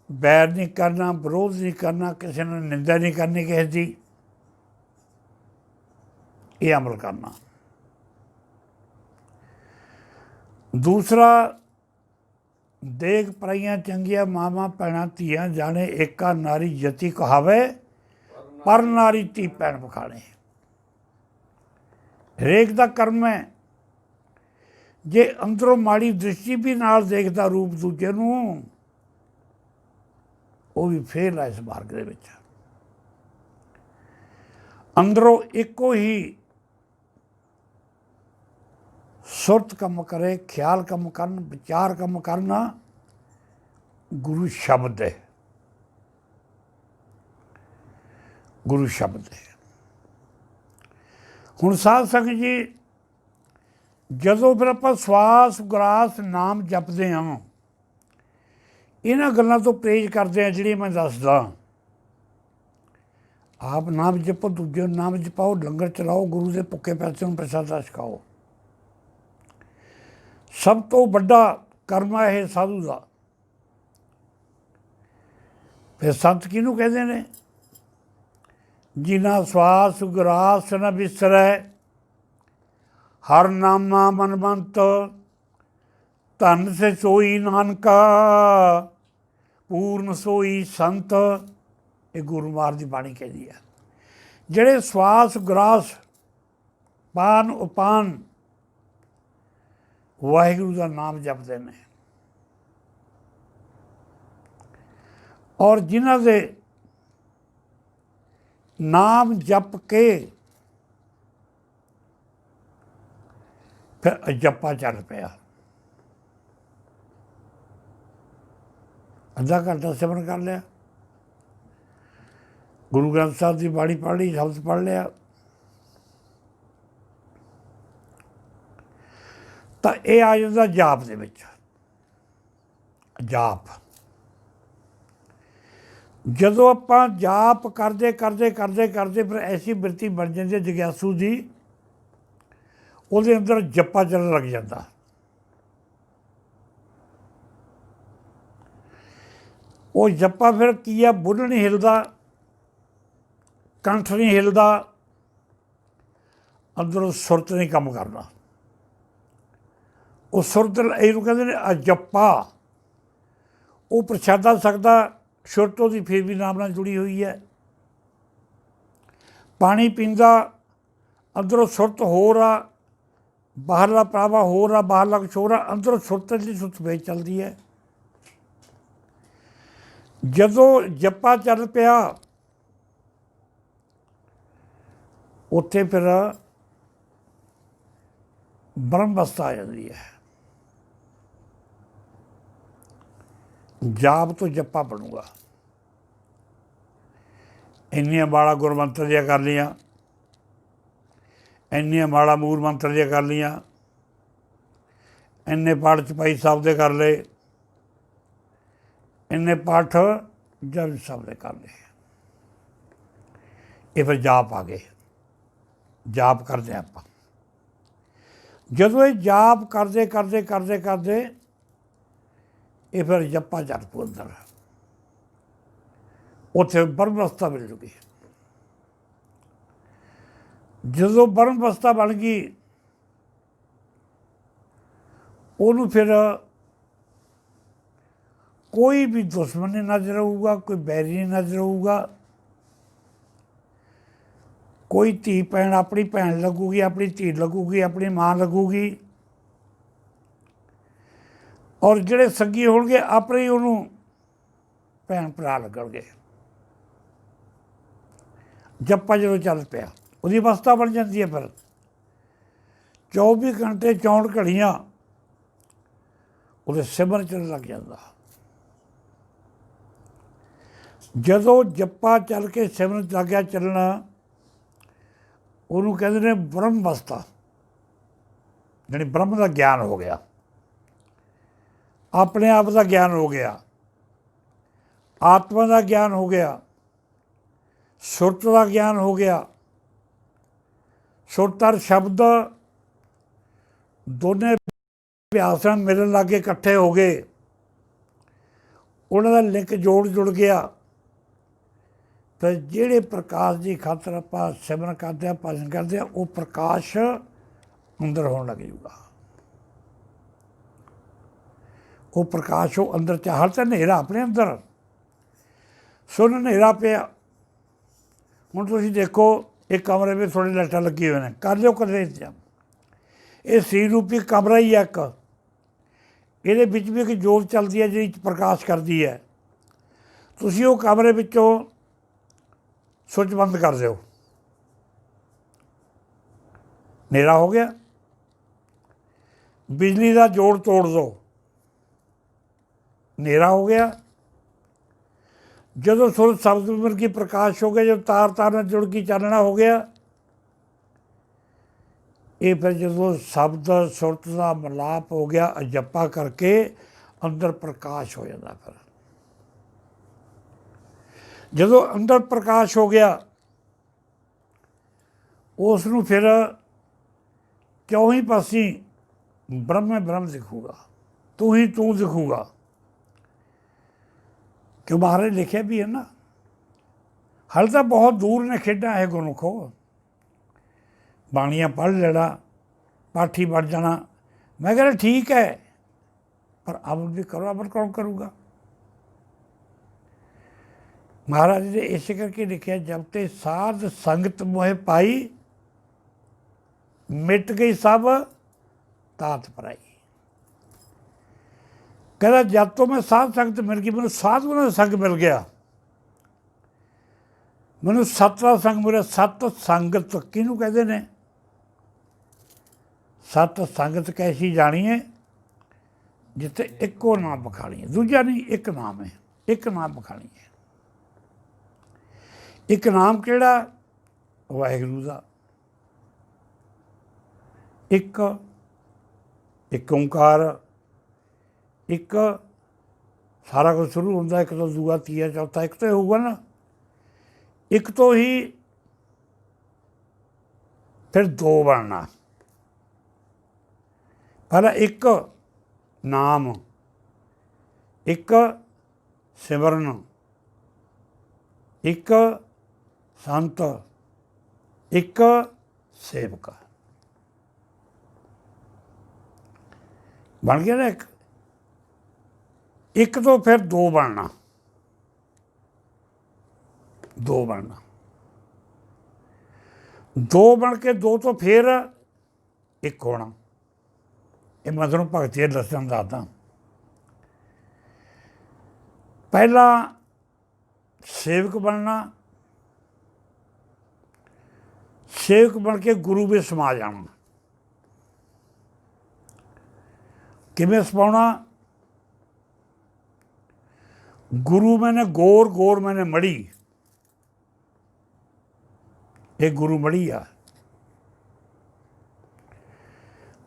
ਬੈਰ ਨਹੀਂ ਕਰਨਾ, ਵਿਰੋਧ ਨਹੀਂ ਕਰਨਾ, ਕਿਸੇ ਨੂੰ ਨਿੰਦਾ ਨਹੀਂ ਕਰਨੀ ਕਿਸੇ ਦੀ। ਇਹ ਅਮਲ ਕਰਨਾ। ਦੂਸਰਾ, ਦੇਖ ਪਰਾਈਆਂ ਚੰਗੀਆਂ ਮਾਵਾਂ ਭੈਣਾਂ ਧੀਆਂ ਜਾਣੇ, ਏਕਾ ਨਾਰੀ ਜਤੀ ਕਹਾਵੇ, ਪਰ ਨਾਰੀ ਧੀ ਭੈਣ ਪਖਾਣੇ। ਹਰੇਕ ਦਾ ਕਰਮ ਹੈ। ਜੇ ਅੰਦਰੋਂ ਮਾੜੀ ਦ੍ਰਿਸ਼ਟੀ ਵੀ ਨਾਲ ਦੇਖਦਾ ਰੂਪ ਦੂਜੇ ਨੂੰ, ਉਹ ਵੀ ਫੇਲ ਹੈ ਇਸ ਮਾਰਗ ਦੇ ਵਿੱਚ। ਅੰਦਰੋਂ ਇੱਕੋ ਹੀ ਸੁਰਤ ਕੰਮ ਕਰੇ, ਖਿਆਲ ਕੰਮ ਕਰਨ, ਵਿਚਾਰ ਕੰਮ ਕਰਨਾ, ਗੁਰੂ ਸ਼ਬਦ ਹੈ। ਗੁਰੂ ਸ਼ਬਦ ਹੈ। ਹੁਣ ਸਾਧ ਸੰਗਤ ਜੀ, ਜਦੋਂ ਫਿਰ ਆਪਾਂ ਸਵਾਸ ਗਰਾਸ ਨਾਮ ਜਪਦੇ ਹਾਂ, ਇਹਨਾਂ ਗੱਲਾਂ ਤੋਂ ਪਰਹੇਜ਼ ਕਰਦੇ ਹਾਂ ਜਿਹੜੀਆਂ ਮੈਂ ਦੱਸਦਾ। ਆਪ ਨਾਮ ਜਪੋ, ਦੂਜੇ ਨੂੰ ਨਾਮ ਜਪਾਓ, ਲੰਗਰ ਚਲਾਓ, ਗੁਰੂ ਦੇ ਭੁੱਖੇ ਪਿਆਸਿਆਂ ਨੂੰ ਪ੍ਰਸ਼ਾਦਾ ਛਕਾਓ। ਸਭ ਤੋਂ ਵੱਡਾ ਕਰਮ ਹੈ ਇਹ ਸਾਧੂ ਦਾ। ਫਿਰ ਸੰਤ ਕਿਹਨੂੰ ਕਹਿੰਦੇ ਨੇ? ਜਿਨ੍ਹਾਂ ਸਵਾਸ ਗਰਾਸ ਨ ਵਿਸਰੈ, ਹਰ ਨਾਮਾ ਮਨਵੰਤ, ਧਨ ਸੇ ਸੋਈ ਨਾਨਕਾ, ਪੂਰਨ ਸੋਈ ਸੰਤ। ਇਹ ਗੁਰੂ ਮਹਾਰਾਜ ਦੀ ਬਾਣੀ ਕਹਿੰਦੀ ਹੈ। ਜਿਹੜੇ ਸਵਾਸ ਗਰਾਸ, ਪਾਨ ਉਪਾਨ ਵਾਹਿਗੁਰੂ ਦਾ ਨਾਮ ਜਪਦੇ ਨੇ, ਔਰ ਜਿਨ੍ਹਾਂ ਦੇ ਨਾਮ ਜਪ ਕੇ ਫਿਰ ਜੱਪਾ ਚੱਲ ਪਿਆ, ਅੱਧਾ ਘੰਟਾ ਸਿਮਰਨ ਕਰ ਲਿਆ, ਗੁਰੂ ਗ੍ਰੰਥ ਸਾਹਿਬ ਦੀ ਬਾਣੀ ਪੜ੍ਹ ਲਈ, ਸ਼ਬਦ ਪੜ੍ਹ ਲਿਆ, ਤਾਂ ਇਹ ਆ ਜਾਂਦਾ ਜਾਪ ਦੇ ਵਿੱਚ। ਜਾਪ ਜਦੋਂ ਆਪਾਂ ਜਾਪ ਕਰਦੇ ਕਰਦੇ ਕਰਦੇ ਕਰਦੇ ਫਿਰ ਐਸੀ ਬਿਰਤੀ ਬਣ ਜਾਂਦੀ ਹੈ ਜਗਿਆਸੂ ਦੀ, ਉਹਦੇ ਅੰਦਰ ਜੱਪਾ ਚੱਲਣ ਲੱਗ ਜਾਂਦਾ। ਉਹ ਜੱਪਾ ਫਿਰ ਕੀ ਆ? ਬੁੱਲ੍ਹ ਨਹੀਂ ਹਿਲਦਾ, ਕੰਠ ਨਹੀਂ ਹਿਲਦਾ, ਅੰਦਰੋਂ ਸੁਰਤ ਨਹੀਂ ਕੰਮ ਕਰਦਾ। ਉਹ ਸੁਰਤ ਇਹਨੂੰ ਕਹਿੰਦੇ ਨੇ ਅਜੱਪਾ। ਉਹ ਪ੍ਰਸ਼ਾਦਾ ਸਕਦਾ, ਸੁਰਤ ਉਹਦੀ ਫਿਰ ਵੀ ਨਾਮ ਨਾਲ ਜੁੜੀ ਹੋਈ ਹੈ। ਪਾਣੀ ਪੀਂਦਾ, ਅੰਦਰੋਂ ਸੁਰਤ ਹੋਰ ਆ, ਬਾਹਰਲਾ ਪ੍ਰਾਵਾ ਹੋਰ ਆ, ਬਾਹਰਲਾ ਕੁਛ ਹੋਰ ਆ, ਅੰਦਰੋਂ ਸੁਰਤ ਦੀ ਸੁਰਤ ਵੇਚ ਚੱਲਦੀ ਹੈ। ਜਦੋਂ ਜੱਪਾ ਚੱਲ ਪਿਆ, ਉੱਥੇ ਫਿਰ ਬ੍ਰਹਮ ਅਵਸਥਾ ਆ ਜਾਂਦੀ ਹੈ। ਜਾਪ ਤੋਂ ਜੱਪਾ ਬਣੂਗਾ। ਇੰਨੀਆਂ ਮਾਲਾ ਗੁਰਮੰਤਰ ਦੀਆਂ ਕਰ ਲਈਆਂ, ਇੰਨੀਆਂ ਮਾਲਾ ਮੂਲ ਮੰਤਰ ਦੀਆਂ ਕਰ ਲਈਆਂ, ਇੰਨੇ ਪਾਠ ਚੁਪਾਈ ਸਾਹਿਬ ਦੇ ਕਰ ਲਏ, ਇੰਨੇ ਪਾਠ ਜਪਜੀ ਸਾਹਿਬ ਦੇ ਕਰ ਲਏ। ਇਹ ਫਿਰ ਜਾਪ ਆ ਗਏ। ਜਾਪ ਕਰਦੇ ਆਪਾਂ। ਜਦੋਂ ਇਹ ਜਾਪ ਕਰਦੇ ਕਰਦੇ ਕਰਦੇ ਕਰਦੇ ਇਹ ਫਿਰ ਜੱਪਾ ਚੱਲ ਪਊ ਅੰਦਰ, ਉੱਥੇ ਬ੍ਰਹਮ ਅਵਸਥਾ ਮਿਲ ਜੂਗੀ। ਜਦੋਂ ਬ੍ਰਹਮ ਅਵਸਥਾ ਬਣ ਗਈ, ਉਹਨੂੰ ਫਿਰ ਕੋਈ ਵੀ ਦੁਸ਼ਮਣ ਨਹੀਂ ਨਜ਼ਰ ਆਊਗਾ, ਕੋਈ ਬੈਰੀ ਨਹੀਂ ਨਜ਼ਰ ਆਊਗਾ, ਕੋਈ ਧੀ ਭੈਣ ਆਪਣੀ ਭੈਣ ਲੱਗੂਗੀ, ਆਪਣੀ ਧੀ ਲੱਗੂਗੀ, ਆਪਣੀ ਮਾਂ ਲੱਗੂਗੀ, ਔਰ ਜਿਹੜੇ ਸੱਗੀ ਹੋਣਗੇ ਆਪਣੇ ਹੀ ਉਹਨੂੰ ਭੈਣ ਭਰਾ ਲੱਗਣਗੇ। ਜੱਪਾ ਜਦੋਂ ਚੱਲ ਪਿਆ, ਉਹਦੀ ਅਵਸਥਾ ਬਣ ਜਾਂਦੀ ਹੈ। ਫਿਰ 24 ਘੰਟੇ 64 ਘੜੀਆਂ ਉਹਦੇ ਸਿਮਰਨ ਚੱਲਣ ਲੱਗ ਜਾਂਦਾ। ਜਦੋਂ ਜੱਪਾ ਚੱਲ ਕੇ ਸਿਮਰਨ ਲੱਗ ਗਿਆ ਚੱਲਣਾ, ਉਹਨੂੰ ਕਹਿੰਦੇ ਨੇ ਬ੍ਰਹਮ ਅਵਸਥਾ, ਜਾਣੀ ਬ੍ਰਹਮ ਦਾ ਗਿਆਨ ਹੋ ਗਿਆ, ਆਪਣੇ ਆਪ ਦਾ ਗਿਆਨ ਹੋ ਗਿਆ, ਆਤਮਾ ਦਾ ਗਿਆਨ ਹੋ ਗਿਆ, ਸੁਰਤ ਦਾ ਗਿਆਨ ਹੋ ਗਿਆ। ਸੁਰਤ ਔਰ ਸ਼ਬਦ ਦੋਨੇ ਅਭਿਆਸ ਨਾਲ ਮਿਲਣ ਲੱਗ ਗਏ, ਇਕੱਠੇ ਹੋ ਗਏ, ਉਹਨਾਂ ਦਾ ਲਿੰਕ ਜੁੜ ਗਿਆ। ਫਿਰ ਜਿਹੜੇ ਪ੍ਰਕਾਸ਼ ਦੀ ਖਾਤਰ ਆਪਾਂ ਸਿਮਰਨ ਕਰਦੇ ਹਾਂ, ਭਜਨ ਕਰਦੇ ਹਾਂ, ਉਹ ਪ੍ਰਕਾਸ਼ ਅੰਦਰ ਹੋਣ ਲੱਗ ਜੂਗਾ। ਉਹ ਪ੍ਰਕਾਸ਼ ਉਹ ਅੰਦਰ ਹਾਲ ਤਾਂ ਹਨੇਰਾ ਆਪਣੇ ਅੰਦਰ, ਸੁਣ ਹਨੇਰਾ ਪਿਆ। ਹੁਣ ਤੁਸੀਂ ਦੇਖੋ, ਇਹ ਕਮਰੇ ਵਿੱਚ ਥੋੜ੍ਹੇ ਲਾਈਟਾਂ ਲੱਗੀ ਹੋਏ ਨੇ, ਕਰ ਲਿਓ ਕਦੇ ਇੰਤਜ਼ਾਮ। ਇਹ ਸਰੀਰ ਰੂਪੀ ਕਮਰਾ ਹੀ ਹੈ ਇੱਕ, ਇਹਦੇ ਵਿੱਚ ਵੀ ਇੱਕ ਜੋਤ ਚੱਲਦੀ ਹੈ ਜਿਹੜੀ ਪ੍ਰਕਾਸ਼ ਕਰਦੀ ਹੈ। ਤੁਸੀਂ ਉਹ ਕਮਰੇ ਵਿੱਚੋਂ ਸੁੱਚ ਬੰਦ ਕਰ ਦਿਓ। ਹਨੇਰਾ ਹੋ ਗਿਆ, ਬਿਜਲੀ ਦਾ ਜੋੜ ਤੋੜ ਦਿਓ, ਹਨੇਰਾ ਹੋ ਗਿਆ। ਜਦੋਂ ਸੁਰ ਸ਼ਬਦ ਵਰਗੀ ਪ੍ਰਕਾਸ਼ ਹੋ ਗਿਆ, ਜਦੋਂ ਤਾਰ ਤਾਰ ਨਾਲ ਜੁੜ ਕੇ ਚਾਨਣਾ ਹੋ ਗਿਆ, ਇਹ ਫਿਰ ਜਦੋਂ ਸ਼ਬਦ ਸੁਰਤ ਦਾ ਮਿਲਾਪ ਹੋ ਗਿਆ, ਅਜੱਪਾ ਕਰਕੇ ਅੰਦਰ ਪ੍ਰਕਾਸ਼ ਹੋ ਜਾਂਦਾ। ਫਿਰ ਜਦੋਂ ਅੰਦਰ ਪ੍ਰਕਾਸ਼ ਹੋ ਗਿਆ, ਉਸ ਨੂੰ ਫਿਰ ਚੌਵੀਂ ਪਾਸੇ ਬ੍ਰਹਮ ਬ੍ਰਹਮ ਦਿਖੂਗਾ, ਤੂੰ ਹੀ ਤੂੰ ਦਿਖੂਗਾ। ਕਿਉਂ ਮਹਾਰਾਜ ਲਿਖਿਆ ਵੀ ਹੈ ਨਾ, ਹਾਲੇ ਤਾਂ ਬਹੁਤ ਦੂਰ ਨੇ ਖੇਡਾਂ ਇਹ ਗੁਰਮੁਖੋ, ਬਾਣੀਆਂ ਪੜ੍ਹ ਲੈਣਾ, ਪਾਠੀ ਬਣ ਜਾਣਾ। ਮੈਂ ਕਹਿੰਦਾ ਠੀਕ ਹੈ, ਪਰ ਅਮਲ ਵੀ ਕਰੋ। ਅਮਲ ਕੌਣ ਕਰੂਗਾ? ਮਹਾਰਾਜ ਨੇ ਇਸੇ ਕਰਕੇ ਲਿਖਿਆ, ਜਬ ਤੇ ਸਾਧ ਸੰਗਤ ਮੋਹਿ ਪਾਈ, ਮਿਟ ਗਈ ਸਭ ਤਾਤ ਪਰਾਈ। ਕਹਿੰਦਾ ਜਦ ਤੋਂ ਮੈਂ ਸਾਧ ਸੰਗਤ ਮਿਲ ਗਈ, ਮੈਨੂੰ ਸਾਧੂਆਂ ਦਾ ਸੰਗ ਮਿਲ ਗਿਆ, ਮੈਨੂੰ ਸੱਤ ਦਾ ਸੰਗ ਮਿਲਿਆ। ਸੱਤ ਸੰਗਤ ਕਿਹਨੂੰ ਕਹਿੰਦੇ ਨੇ? ਸੱਤ ਸੰਗਤ ਕੈਸੀ ਜਾਣੀ ਹੈ, ਜਿੱਥੇ ਇੱਕੋ ਨਾਮ ਬਖਾਣੀ ਹੈ, ਦੂਜਾ ਨਹੀਂ, ਇੱਕ ਨਾਮ ਹੈ, ਇੱਕ ਨਾਮ ਬਖਾਣੀ ਹੈ। ਇੱਕ ਨਾਮ ਕਿਹੜਾ? ਵਾਹਿਗੁਰੂ ਦਾ। ਇੱਕ ਓਂਕਾਰ, ਇੱਕ ਸਾਰਾ ਕੁਝ ਸ਼ੁਰੂ ਹੁੰਦਾ, ਇੱਕ ਤੋਂ ਦੂਆ ਤੀਆ ਚੌਥਾ ਇੱਕ ਤੋਂ ਹੋਊਗਾ ਨਾ। ਇੱਕ ਤੋਂ ਹੀ ਫਿਰ ਦੋ ਬਣਨਾ। ਪਹਿਲਾਂ ਇੱਕ ਨਾਮ, ਇੱਕ ਸਿਮਰਨ, ਇੱਕ ਸੰਤ, ਇੱਕ ਸੇਵਕ। ਬਣ ਗਿਆ ਨਾ ਇੱਕ। ਇੱਕ ਤੋਂ ਫਿਰ ਦੋ ਬਣਨਾ, ਦੋ ਬਣਨਾ, ਦੋ ਬਣ ਕੇ ਦੋ ਤੋਂ ਫਿਰ ਇੱਕ ਹੋਣਾ। ਇਹ ਮੈਂ ਤੁਹਾਨੂੰ ਭਗਤੀ ਦੇ ਦਰਸ਼ਨ ਦੱਸਦਾ। ਪਹਿਲਾਂ ਸੇਵਕ ਬਣਨਾ, ਸੇਵਕ ਬਣ ਕੇ ਗੁਰੂ ਵਿੱਚ ਸਮਾ ਜਾਣਾ। ਕਿਵੇਂ ਸਮਾਉਣਾ? ਗੁਰੂ ਮੈਨੇ ਗੌਰ, ਗੌਰ ਮੈਨੇ ਮੜੀ। ਇਹ ਗੁਰੂ ਮੜੀ ਆ।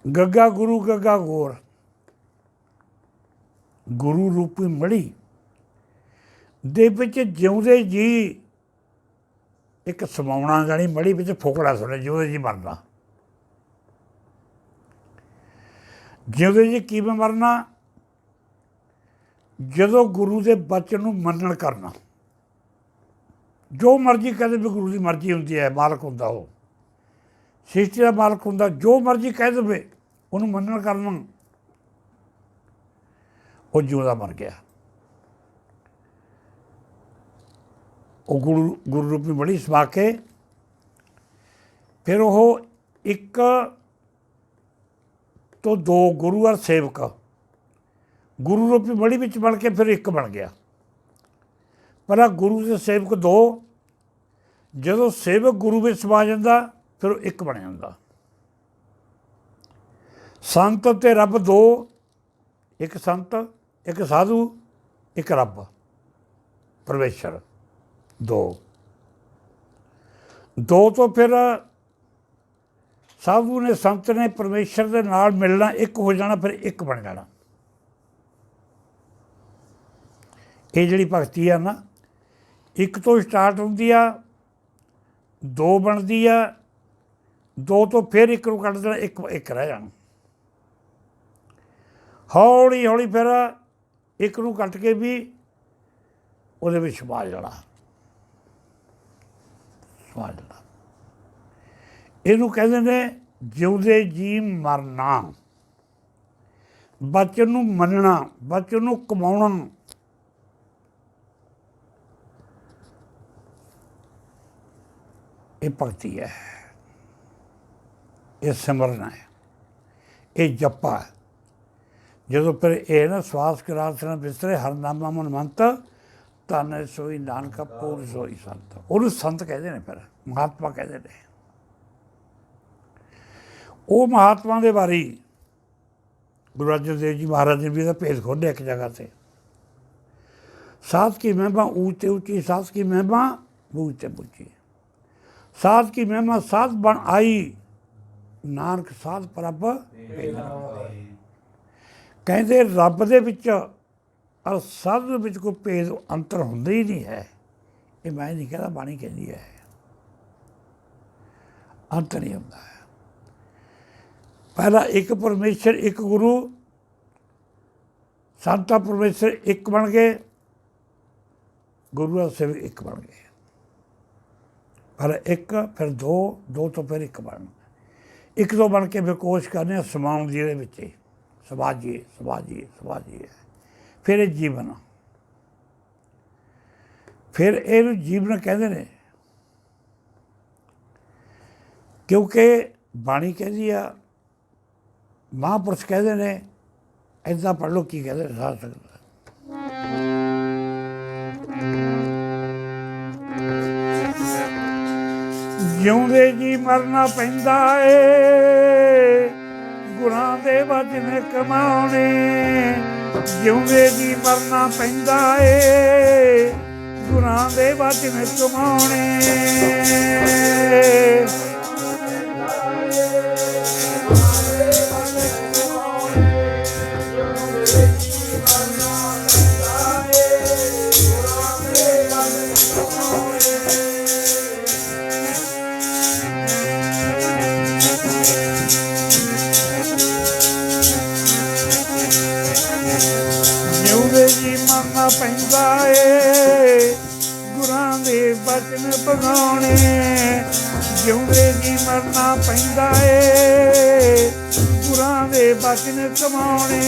ਗੱਗਾ ਗੁਰੂ, ਗੱਗਾ ਗੌਰ। ਗੁਰੂ ਰੂਪੀ ਮੜੀ ਦੇ ਵਿੱਚ ਜਿਉਂਦੇ ਜੀ ਇੱਕ ਸਮਾਉਣਾ, ਜਾਣੀ ਮੜੀ ਵਿੱਚ ਫੋਕੜਾ ਸੁਣੇ, ਜਿਉਂਦੇ ਜੀ ਮਰਨਾ। ਜਿਉਂਦੇ ਜੀ ਕਿਵੇਂ ਮਰਨਾ? ਜਦੋਂ ਗੁਰੂ ਦੇ ਬਚਨ ਨੂੰ ਮੰਨਣ ਕਰਨਾ। ਜੋ ਮਰਜ਼ੀ ਕਹਦੇ ਵੀ ਗੁਰੂ ਦੀ ਮਰਜ਼ੀ ਹੁੰਦੀ ਹੈ, ਮਾਲਕ ਹੁੰਦਾ ਉਹ, ਸ੍ਰਿਸ਼ਟੀ ਦਾ ਮਾਲਕ ਹੁੰਦਾ, ਜੋ ਮਰਜ਼ੀ ਕਹਿ ਦੇਵੇ ਉਹਨੂੰ ਮੰਨਣ ਕਰਨਾ, ਉਹ ਜਿਉਂਦਾ ਮਰ ਗਿਆ। ਉਹ ਗੁਰੂ ਰੂਪੀ ਮੜੀ ਸਮਾ ਕੇ ਫਿਰ ਉਹ ਇੱਕ ਤੋਂ ਦੋ, ਗੁਰੂ ਔਰ ਸੇਵਕ, ਗੁਰੂ ਰੂਪੀ ਮੜੀ ਵਿੱਚ ਬਣ ਕੇ ਫਿਰ ਇੱਕ ਬਣ ਗਿਆ। ਪਹਿਲਾਂ ਗੁਰੂ ਦੇ ਸੇਵਕ ਦੋ, ਜਦੋਂ ਸੇਵਕ ਗੁਰੂ ਵਿੱਚ ਸਮਾ ਜਾਂਦਾ ਫਿਰ ਉਹ ਇੱਕ ਬਣ ਜਾਂਦਾ। ਸੰਤ ਅਤੇ ਰੱਬ ਦੋ, ਇੱਕ ਸੰਤ, ਇੱਕ ਸਾਧੂ, ਇੱਕ ਰੱਬ ਪਰਮੇਸ਼ਰ, ਦੋ। ਦੋ ਤੋਂ ਫਿਰ ਸਾਧੂ ਨੇ, ਸੰਤ ਨੇ ਪਰਮੇਸ਼ਰ ਦੇ ਨਾਲ ਮਿਲਣਾ, ਇੱਕ ਹੋ ਜਾਣਾ, ਫਿਰ ਇੱਕ ਬਣ ਜਾਣਾ। ਇਹ ਜਿਹੜੀ ਭਗਤੀ ਆ ਨਾ, ਇੱਕ ਤੋਂ ਸਟਾਰਟ ਹੁੰਦੀ ਆ, ਦੋ ਬਣਦੀ ਆ, ਦੋ ਤੋਂ ਫਿਰ ਇੱਕ ਨੂੰ ਕੱਢ ਦੇਣਾ, ਇੱਕ ਰਹਿ ਜਾਣਾ। ਹੌਲੀ ਹੌਲੀ ਫਿਰ ਇੱਕ ਨੂੰ ਕੱਟ ਕੇ ਵੀ ਉਹਦੇ ਵਿੱਚ ਸਮਾ ਜਾਣਾ, ਸਮਾ ਜਾਣਾ। ਇਹਨੂੰ ਕਹਿੰਦੇ ਨੇ ਜਿਉਂਦੇ ਜੀ ਮਰਨਾ, ਬਚਨ ਨੂੰ ਮੰਨਣਾ, ਬਚਨ ਨੂੰ ਕਮਾਉਣਾ। ਇਹ ਭਗਤੀ ਹੈ, ਇਹ ਸਿਮਰਨ ਹੈ, ਇਹ ਜਪਾ ਹੈ। ਜਦੋਂ ਫਿਰ ਇਹ ਨਾ ਸਵਾਸ ਕਰਾਸਨ ਬਿਸਰੇ ਹਰਨਾਮਾ ਮਨ ਮੰਤ, ਧਨ ਸੋਈ ਨਾਨਕਾ ਪੂਰ ਸੋਈ ਸੰਤ। ਉਹਨੂੰ ਸੰਤ ਕਹਿੰਦੇ ਨੇ, ਫਿਰ ਮਹਾਤਮਾ ਕਹਿੰਦੇ ਨੇ। ਉਹ ਮਹਾਤਮਾ ਦੇ ਬਾਰੇ ਗੁਰੂ ਅਰਜਨ ਦੇਵ ਜੀ ਮਹਾਰਾਜ ਨੇ ਵੀ ਇਹਦਾ ਭੇਦ ਖੋਲ੍ਹਿਆ ਇੱਕ ਜਗ੍ਹਾ 'ਤੇ। ਸਾਧ ਕੀ ਮਹਿਮਾ ਊਚ ਤੇ ਉੱਚੀ, ਸਾਧ ਕੀ ਮਹਿਮਾ ਬੂਝ ਤੇ ਬੁੱਝੀ। ਸਾਧ ਕੀ ਮਹਿਮਾ ਸਾਧ ਬਣ ਆਈ, ਨਾਨਕ ਸਾਧ ਪ੍ਰਭ ਕਹਿੰਦੇ ਰੱਬ ਦੇ ਵਿੱਚ ਔਰ ਸਾਧੂ ਵਿੱਚ ਕੋਈ ਭੇਦ ਅੰਤਰ ਹੁੰਦਾ ਹੀ ਨਹੀਂ ਹੈ। ਇਹ ਮੈਂ ਨਹੀਂ ਕਹਿੰਦਾ, ਬਾਣੀ ਕਹਿੰਦੀ ਹੈ, ਅੰਤਰ ਨਹੀਂ ਹੁੰਦਾ ਹੈ। ਪਹਿਲਾਂ ਇੱਕ ਪਰਮੇਸ਼ਰ, ਇੱਕ ਗੁਰੂ, ਸੰਤਾਂ ਪਰਮੇਸ਼ਰ ਇੱਕ ਬਣ ਗਏ, ਗੁਰੂ ਸੇਵਕ ਇੱਕ ਬਣ ਗਏ। ਪਹਿਲਾਂ ਇੱਕ, ਫਿਰ ਦੋ, ਦੋ ਤੋਂ ਫਿਰ ਇੱਕ ਬਣ, ਇੱਕ ਤੋਂ ਬਣ ਕੇ ਫਿਰ ਕੋਸ਼ਿਸ਼ ਕਰਨੇ ਆ ਸਮਾਉਣ ਦੀ ਇਹਦੇ ਵਿੱਚ ਹੀ, ਸਮਾਜੀਏ ਸਮਾਜੀਏ ਸਮਾਜੀਏ। ਫਿਰ ਇਹ ਜੀਵਨ, ਫਿਰ ਇਹਨੂੰ ਜੀਵਨ ਕਹਿੰਦੇ ਨੇ, ਕਿਉਂਕਿ ਬਾਣੀ ਕਹਿੰਦੀ ਆ, ਮਹਾਂਪੁਰਸ਼ ਕਹਿੰਦੇ ਨੇ। ਇੱਦਾਂ ਪੜ੍ਹ ਲਓ ਕੀ ਕਹਿੰਦੇ ਸਾਧ ਸੰਗਤ। ਜਿਉਂਦੇ ਜੀ ਮਰਨਾ ਪੈਂਦਾ ਏ, ਗੁਰਾਂ ਦੇ ਵਚਨ ਕਮਾਉਣੇ। ਜਿਉਂਦੇ ਜੀ ਮਰਨਾ ਪੈਂਦਾ ਏ, ਗੁਰਾਂ ਦੇ ਵਚਨ ਕਮਾਉਣੇ। ਪੈਂਦਾ ਏ, ਗੁਰਾਂ ਦੇ ਬਚਨ ਪਗਾਉਣੇ। ਜਿਉਂਦੇ ਜੀ ਮਰਨਾ ਪੈਂਦਾ ਏ, ਗੁਰਾਂ ਦੇ ਬਚਨ ਕਮਾਉਣੇ।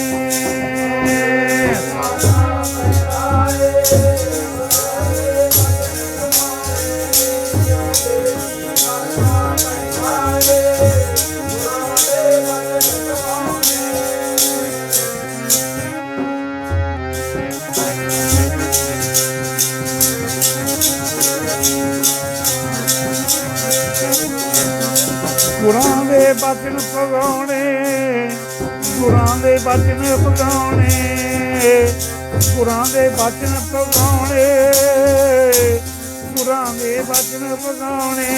ਗੁਰਾਂ ਦੇ ਬਚਨ ਪਗਾਉਣੇ, ਗੁਰਾਂ ਦੇ ਬਚਨ ਪਗਾਉਣੇ, ਗੁਰਾਂ ਦੇ ਬਚਨ ਪਗਾਉਣੇ, ਗੁਰਾਂ ਦੇ ਬਚਨ ਪਗਾਉਣੇ।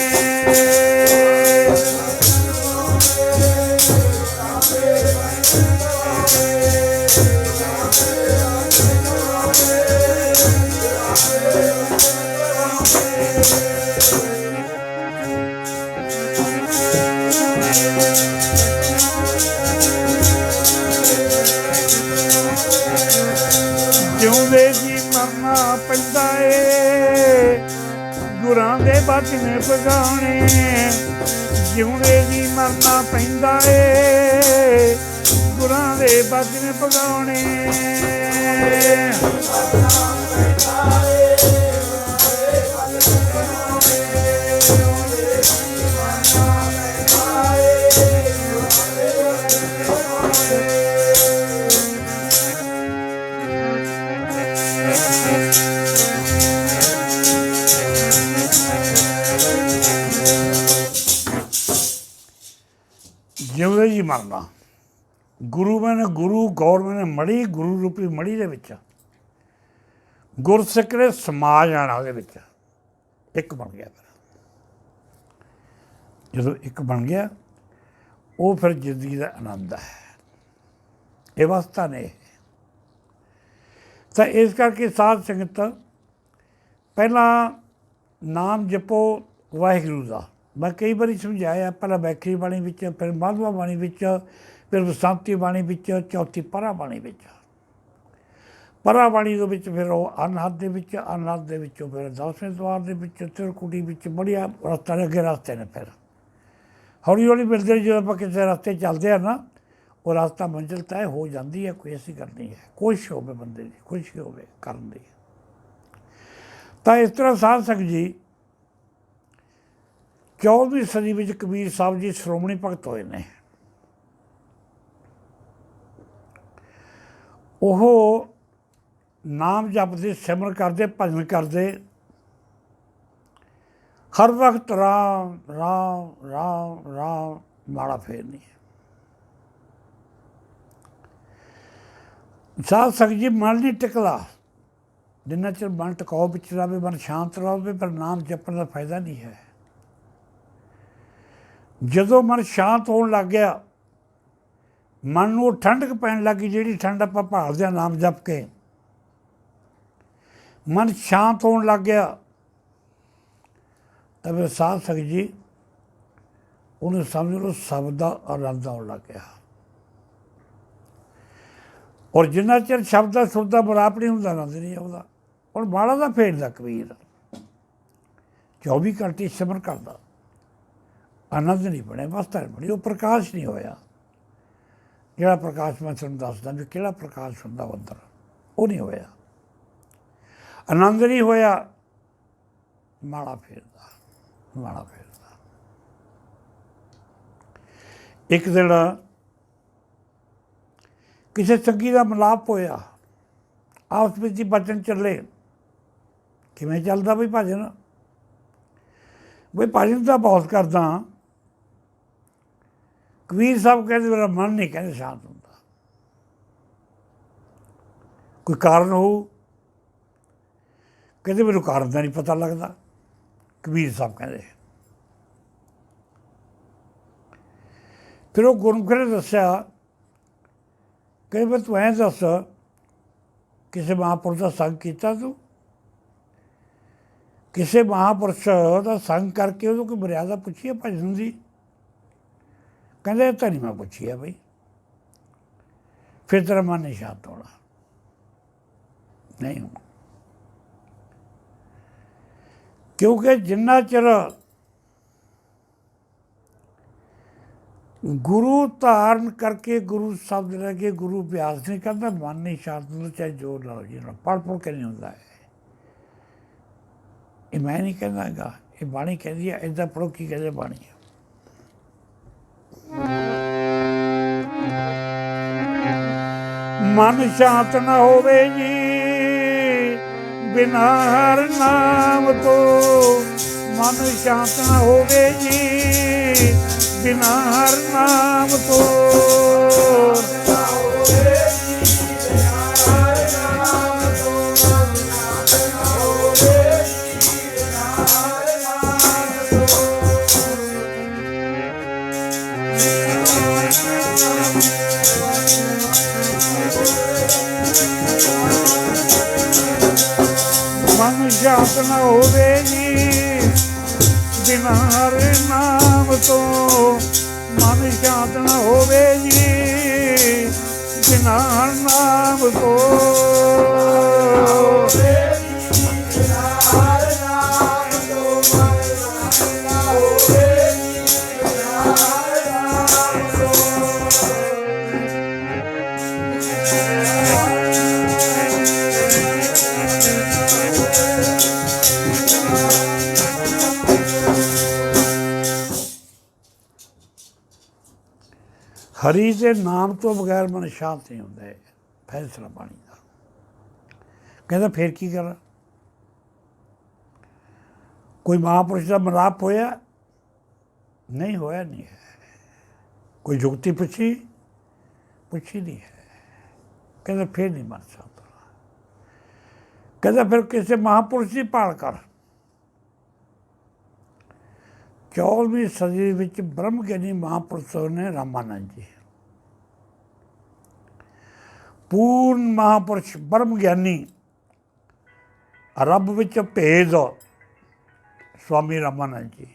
ਜਿਉਂਦੇ ਜੀ ਮਰਨਾ ਪੈਂਦਾ ਏ, ਗੁਰਾਂ ਦੇ ਬਚਨ ਪਗਾਉਣੇ। ਜਿਉਂਦੇ ਜੀ ਮਰਨਾ ਪੈਂਦਾ ਏ, ਗੁਰਾਂ ਦੇ ਬਚਨ ਪਗਾਉਣੇ। ਜਿਉਂਦੇ ਜੀ ਮਰਨਾ, ਗੁਰੂ ਮੈਨੇ ਗੁਰੂ, ਗੌਰ ਮੈਨੇ ਮੜੀ, ਗੁਰੂ ਰੂਪੀ ਮੜੀ ਦੇ ਵਿੱਚ ਗੁਰਸਿੱਖ ਨੇ ਸਮਾ ਜਾਣਾ। ਉਹਦੇ ਵਿੱਚ ਇੱਕ ਬਣ ਗਿਆ। ਫਿਰ ਜਦੋਂ ਇੱਕ ਬਣ ਗਿਆ, ਉਹ ਫਿਰ ਜ਼ਿੰਦਗੀ ਦਾ ਆਨੰਦ ਹੈ। ਇਹ ਅਵਸਥਾ ਨੇ। ਤਾਂ ਇਸ ਕਰਕੇ ਸਾਧ ਸੰਗਤ ਪਹਿਲਾਂ ਨਾਮ ਜਪੋ ਵਾਹਿਗੁਰੂ ਦਾ। ਮੈਂ ਕਈ ਵਾਰੀ ਸਮਝਾਇਆ, ਪਹਿਲਾਂ ਵੈਖਰੀ ਬਾਣੀ ਵਿੱਚ, ਫਿਰ ਮਾਧਵਾ ਬਾਣੀ ਵਿੱਚ, ਫਿਰ ਬਸੰਤੀ ਬਾਣੀ ਵਿੱਚ, ਚੌਥੀ ਪਰਾ ਬਾਣੀ ਵਿੱਚ। ਪਰਾ ਬਾਣੀ ਦੇ ਵਿੱਚ ਫਿਰ ਉਹ ਅਨਹਦ ਦੇ ਵਿੱਚ, ਅਨਹਦ ਦੇ ਵਿੱਚੋਂ ਫਿਰ 10ਵੇਂ ਦੁਆਰ ਦੇ ਵਿੱਚ, ਤਿਰਕੁਟੀ ਵਿੱਚ ਬੜੀਆ ਰਸਤਾ ਅੱਗੇ ਰਸਤੇ ਨੇ। ਫਿਰ ਹੌਲੀ ਹੌਲੀ ਮਿਲਦੇ ਜਦੋਂ ਆਪਾਂ ਕਿਸੇ ਰਸਤੇ ਚੱਲਦੇ ਆ ਨਾ, ਉਹ ਰਸਤਾ ਮੰਜ਼ਿਲ ਤੈਅ ਹੋ ਜਾਂਦੀ ਹੈ। ਕੋਈ ਐਸੀ ਗੱਲ ਨਹੀਂ ਹੈ। ਕੋਸ਼ਿਸ਼ ਹੋਵੇ ਬੰਦੇ ਦੀ, ਖੁਸ਼ੀ ਹੋਵੇ ਕਰਨ ਦੀ। ਤਾਂ ਇਸ ਤਰ੍ਹਾਂ ਸਾਧ ਸੰਗਤ ਜੀ 14ਵੀਂ ਸਦੀ ਵਿੱਚ ਕਬੀਰ ਸਾਹਿਬ ਜੀ ਸ਼੍ਰੋਮਣੀ ਭਗਤ ਹੋਏ ਨੇ। ਉਹ ਨਾਮ ਜਪਦੇ, ਸਿਮਰਨ ਕਰਦੇ, ਭਜਨ ਕਰਦੇ, ਹਰ ਵਕਤ ਰਾਮ ਰਾਮ ਰਾਮ ਰਾਮ, ਮਾੜਾ ਫੇਰ ਨਹੀਂ। ਸਾਧ ਸੰਗਤ ਜੀ, ਮਨ ਨਹੀਂ ਟਿਕਦਾ ਜਿੰਨਾ ਚਿਰ ਮਨ ਟਿਕਾਓ ਵਿੱਚ ਰਹੇ, ਮਨ ਸ਼ਾਂਤ ਰਹੇ, ਪਰ ਨਾਮ ਜਪਣ ਦਾ ਫਾਇਦਾ ਨਹੀਂ ਹੈ। ਜਦੋਂ ਮਨ ਸ਼ਾਂਤ ਹੋਣ ਲੱਗ ਗਿਆ, ਮਨ ਨੂੰ ਉਹ ਠੰਡਕ ਪੈਣ ਲੱਗੀ, ਜਿਹੜੀ ਠੰਡ ਆਪਾਂ ਭਾਲਦੇ ਹਾਂ ਨਾਮ ਜਪ ਕੇ, ਮਨ ਸ਼ਾਂਤ ਹੋਣ ਲੱਗ ਗਿਆ, ਤਾਂ ਫਿਰ ਸਾਧ ਸੰਗਤ ਜੀ ਉਹਨੂੰ ਸਮਝ ਲਓ ਸ਼ਬਦ ਦਾ ਆਨੰਦ ਆਉਣ ਲੱਗ ਗਿਆ। ਔਰ ਜਿੰਨਾ ਚਿਰ ਸ਼ਬਦ ਦਾ ਸੁਰ ਦਾ ਮਿਲਾਪ ਨਹੀਂ ਹੁੰਦਾ, ਆਨੰਦ ਨਹੀਂ ਆਉਂਦਾ। ਹੁਣ ਮਾੜਾ ਦਾ ਫੇਰਦਾ ਕਬੀਰ, 24 ਘੰਟੇ ਸਿਮਰਨ ਕਰਦਾ, ਆਨੰਦ ਨਹੀਂ ਬਣਿਆ, ਅਵਸਥਾ ਨਹੀਂ ਬਣੀ, ਉਹ ਪ੍ਰਕਾਸ਼ ਨਹੀਂ ਹੋਇਆ। ਜਿਹੜਾ ਪ੍ਰਕਾਸ਼ ਮੈਂ ਤੁਹਾਨੂੰ ਦੱਸਦਾ ਵੀ ਕਿਹੜਾ ਪ੍ਰਕਾਸ਼ ਹੁੰਦਾ ਅੰਦਰ, ਉਹ ਨਹੀਂ ਹੋਇਆ, ਆਨੰਦ ਨਹੀਂ ਹੋਇਆ, ਮਾੜਾ ਫੇਰਦਾ, ਮਾੜਾ ਫੇਰਦਾ। ਇੱਕ ਦਿਨ ਕਿਸੇ ਚੰਗੀ ਦਾ ਮਿਲਾਪ ਹੋਇਆ, ਆਪਸ ਵਿੱਚ ਹੀ ਬਚਨ ਚੱਲੇ। ਕਿਵੇਂ ਚੱਲਦਾ ਬਈ ਭਜਨ? ਬਈ ਭਜਨ ਤਾਂ ਬਹੁਤ ਕਰਦਾ, ਕਬੀਰ ਸਾਹਿਬ ਕਹਿੰਦੇ ਮੇਰਾ ਮਨ ਨਹੀਂ ਕਹਿੰਦੇ ਸ਼ਾਂਤ ਹੁੰਦਾ। ਕੋਈ ਕਾਰਨ ਹੋਊ, ਕਹਿੰਦੇ ਮੈਨੂੰ ਕਾਰਨ ਦਾ ਨਹੀਂ ਪਤਾ ਲੱਗਦਾ। ਕਬੀਰ ਸਾਹਿਬ ਕਹਿੰਦੇ, ਫਿਰ ਉਹ ਗੁਰਮੁਖ ਨੇ ਦੱਸਿਆ, ਕਹਿੰਦੇ ਫਿਰ ਤੂੰ ਐਂ ਦੱਸ, ਕਿਸੇ ਮਹਾਂਪੁਰਸ਼ ਦਾ ਸੰਗ ਕੀਤਾ ਤੂੰ? ਕਿਸੇ ਮਹਾਂਪੁਰਸ਼ ਦਾ ਸੰਗ ਕਰਕੇ ਉਹਨੂੰ ਕੋਈ ਮਰਿਆਦਾ ਪੁੱਛੀ ਹੈ ਭਜਨ ਦੀ? ਕਹਿੰਦੇ ਤਾਂ ਨਹੀਂ ਮੈਂ ਪੁੱਛੀ ਹੈ ਬਈ। ਫਿਰ ਤੇਰਾ ਮਨ ਨਹੀਂ ਸ਼ਾਂਤ ਹੋਣਾ, ਨਹੀਂ ਹੋਣਾ। ਕਿਉਂਕਿ ਜਿੰਨਾ ਚਿਰ ਗੁਰੂ ਧਾਰਨ ਕਰਕੇ, ਗੁਰੂ ਸ਼ਬਦ ਲੈ ਕੇ ਗੁਰੂ ਅਭਿਆਸ ਨਹੀਂ ਕਰਦਾ, ਮਨ ਨਹੀਂ ਸ਼ਾਂਤ ਹੁੰਦਾ, ਚਾਹੇ ਜੋਰ ਲਾ ਲਓ ਜੀ, ਪੜ੍ਹ ਕੇ ਨਹੀਂ ਹੁੰਦਾ ਹੈ। ਇਹ ਮੈਂ ਨਹੀਂ ਕਹਿੰਦਾ ਗਾ, ਇਹ ਬਾਣੀ ਕਹਿੰਦੀ ਹੈ। ਇੱਦਾਂ ਪੜ੍ਹੋ ਕੀ ਕਹਿੰਦੇ ਬਾਣੀ ਹੈ। ਮਨ ਸ਼ਾਂਤ ਨਾ ਹੋਵੇ ਜੀ ਬਿਨਾ ਹਰ ਨਾਮ ਤੋਂ, ਮਨ ਸ਼ਾਂਤ ਨਾ ਹੋਵੇ ਜੀ ਬਿਨਾ ਹਰ ਨਾਮ ਤੋਂ। ਮਨ ਸ਼ਾਂਤ ਨਾ ਹੋਵੇ ਜੀ ਬਿਨਾ ਹਰ ਨਾਮ ਤੋਂ, ਮਨ ਸ਼ਾਂਤ ਨਾ ਹੋਵੇ ਜੀ ਬਿਨਾ ਹਰ ਨਾਮ ਤੋਂ। ਹਰੀ ਦੇ ਨਾਮ ਤੋਂ ਬਗੈਰ ਮਨ ਸ਼ਾਂਤ ਨਹੀਂ ਹੁੰਦਾ। ਫੈਸਲਾ ਬਾਣੀ ਦਾ ਕਹਿੰਦਾ ਫਿਰ ਕੀ ਕਰਾਂ? ਕੋਈ ਮਹਾਂਪੁਰਸ਼ ਦਾ ਮਿਲਾਪ ਹੋਇਆ? ਨਹੀਂ ਹੋਇਆ, ਨਹੀਂ ਹੈ। ਕੋਈ ਜੁਗਤੀ ਪੁੱਛੀ ਨਹੀਂ ਹੈ। ਕਹਿੰਦਾ ਫਿਰ ਨਹੀਂ ਮਨ ਸ਼ਾਂਤ ਹੋਣਾ। ਕਹਿੰਦਾ ਫਿਰ ਕਿਸੇ ਮਹਾਂਪੁਰਸ਼ ਦੀ ਭਾਲ ਕਰ। 14ਵੀਂ ਸਦੀ ਵਿੱਚ ਬ੍ਰਹਮ ਗਿਆਨੀ ਮਹਾਂਪੁਰਸ਼ ਨੇ ਰਾਮਾਨੰਦ ਜੀ, ਪੂਰਨ ਮਹਾਂਪੁਰਸ਼ ਬ੍ਰਹਮ ਗਿਆਨੀ, ਰੱਬ ਵਿੱਚ ਭੇਦ ਸਵਾਮੀ ਰਾਮਾਨੰਦ ਜੀ।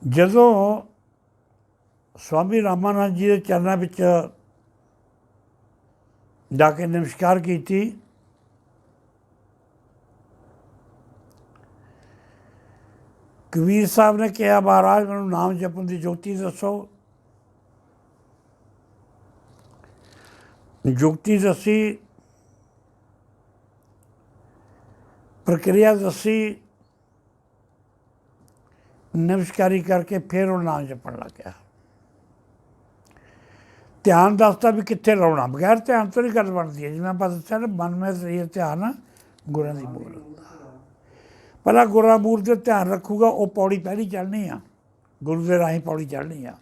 ਜਦੋਂ ਸਵਾਮੀ ਰਾਮਾਨੰਦ ਜੀ ਦੇ ਚਰਨਾਂ ਵਿੱਚ ਜਾ ਕੇ ਨਮਸਕਾਰ ਕੀਤੀ, ਕਬੀਰ ਸਾਹਿਬ ਨੇ ਕਿਹਾ ਮਹਾਰਾਜ ਮੈਨੂੰ ਨਾਮ ਜਪਣ ਦੀ ਜੁਗਤੀ ਦੱਸੋ। ਜੁਗਤੀ ਦੱਸੀ, ਪ੍ਰਕਿਰਿਆ ਦੱਸੀ, ਨਮਸਕਾਰੀ ਕਰਕੇ ਫਿਰ ਉਹ ਨਾਮ ਜਪਣ ਲੱਗ ਗਿਆ। ਧਿਆਨ ਦੱਸਦਾ ਵੀ ਕਿੱਥੇ ਲਾਉਣਾ, ਬਗੈਰ ਧਿਆਨ ਤੋਂ ਨਹੀਂ ਗੱਲ ਬਣਦੀ ਹੈ। ਜਿਵੇਂ ਆਪਾਂ ਦੱਸਿਆ ਨਾ, ਮਨ ਮੈਂ ਸਰੀਰ ਧਿਆਨ ਗੁਰਾਂ ਦੀ ਮੂਲ ਹੁੰਦਾ। ਪਹਿਲਾਂ ਗੁਰਾਂ ਮੂਲ ਤੇ ਧਿਆਨ ਰੱਖੂਗਾ, ਉਹ ਪੌੜੀ ਪਹਿਲੀ ਚੜ੍ਹਨੀ ਆ, ਗੁਰੂ ਦੇ ਰਾਹੀਂ ਪੌੜੀ ਚੜ੍ਹਨੀ ਆ।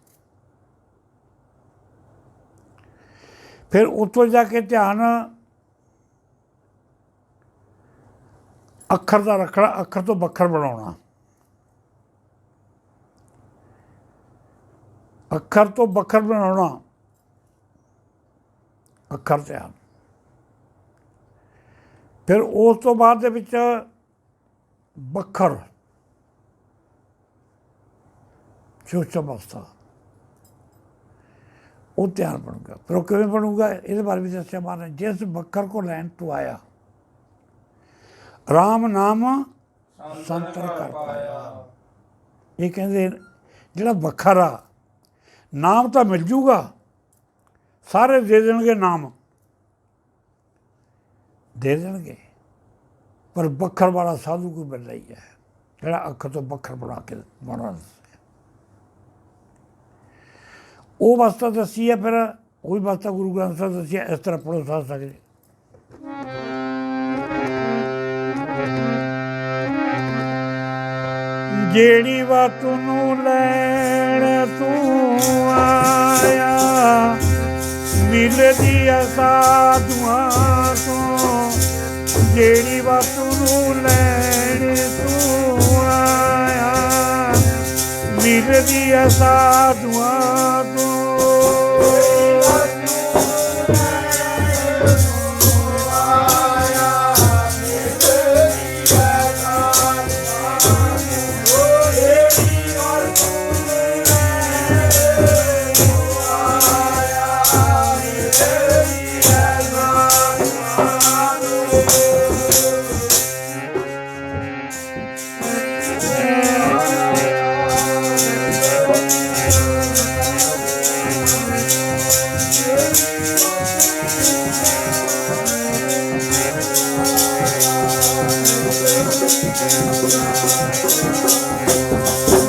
ਫਿਰ ਉੱਥੋਂ ਜਾ ਕੇ ਧਿਆਨ ਅੱਖਰ ਦਾ ਰੱਖਣਾ, ਅੱਖਰ ਤੋਂ ਵੱਖਰ ਬਣਾਉਣਾ, ਅੱਖਰ ਤੋਂ ਵੱਖਰ ਬਣਾਉਣਾ, ਅੱਖਰ ਧਿਆਨ। ਫਿਰ ਉਸ ਤੋਂ ਬਾਅਦ ਦੇ ਵਿੱਚ ਵੱਖਰ ਸੂਖਮ ਅਵਸਥਾ, ਉਹ ਧਿਆਨ ਬਣੂਗਾ। ਫਿਰ ਉਹ ਕਿਵੇਂ ਬਣੂਗਾ, ਇਹਦੇ ਬਾਰੇ ਵੀ ਦੱਸਿਆ ਮਹਾਰਾਜ। ਜਿਸ ਵੱਖਰ ਕੋ ਲੈਣ ਤੂੰ ਆਇਆ, ਰਾਮ ਨਾਮ ਸੰਤਨ ਕਰ ਪਾਇਆ। ਇਹ ਕਹਿੰਦੇ ਜਿਹੜਾ ਵੱਖਰ ਆ, ਨਾਮ ਤਾਂ ਮਿਲ ਜੂਗਾ, ਸਾਰੇ ਦੇ ਦੇਣਗੇ, ਨਾਮ ਦੇ ਦੇਣਗੇ, ਪਰ ਵੱਖਰ ਵਾਲਾ ਸਾਧੂ ਕੋਈ ਮਿਲਦਾ ਹੀ ਹੈ, ਜਿਹੜਾ ਅੱਖਰ ਤੋਂ ਵੱਖਰ ਬਣਾ ਕੇ ਬਣਾਉਣਾ। ਉਹ ਅਵਸਥਾ ਦੱਸੀ ਹੈ। ਫਿਰ ਉਹ ਵੀ ਅਵਸਥਾ ਗੁਰੂ ਗ੍ਰੰਥ ਸਾਹਿਬ ਦੱਸੀ ਹੈ। ਇਸ ਤਰ੍ਹਾਂ ਪੜ੍ਹੋ ਸਾਧ ਸਕਦੇ। ਜਿਹੜੀ ਬਾਤ ਨੂੰ ਲੈਣ ਤੂੰ ਆਇਆ, ਮਿਲਦੀ ਆ ਸਾਧੂਆਂ ਤੋਂ। ਜਿਹੜੀ ਬਾਤ ਨੂੰ ਲੈਣ ਤੂੰ ਆਇਆ, ਮਿਲਦੀ ਆ ਸਾਧੂਆਂ ਤੋਂ।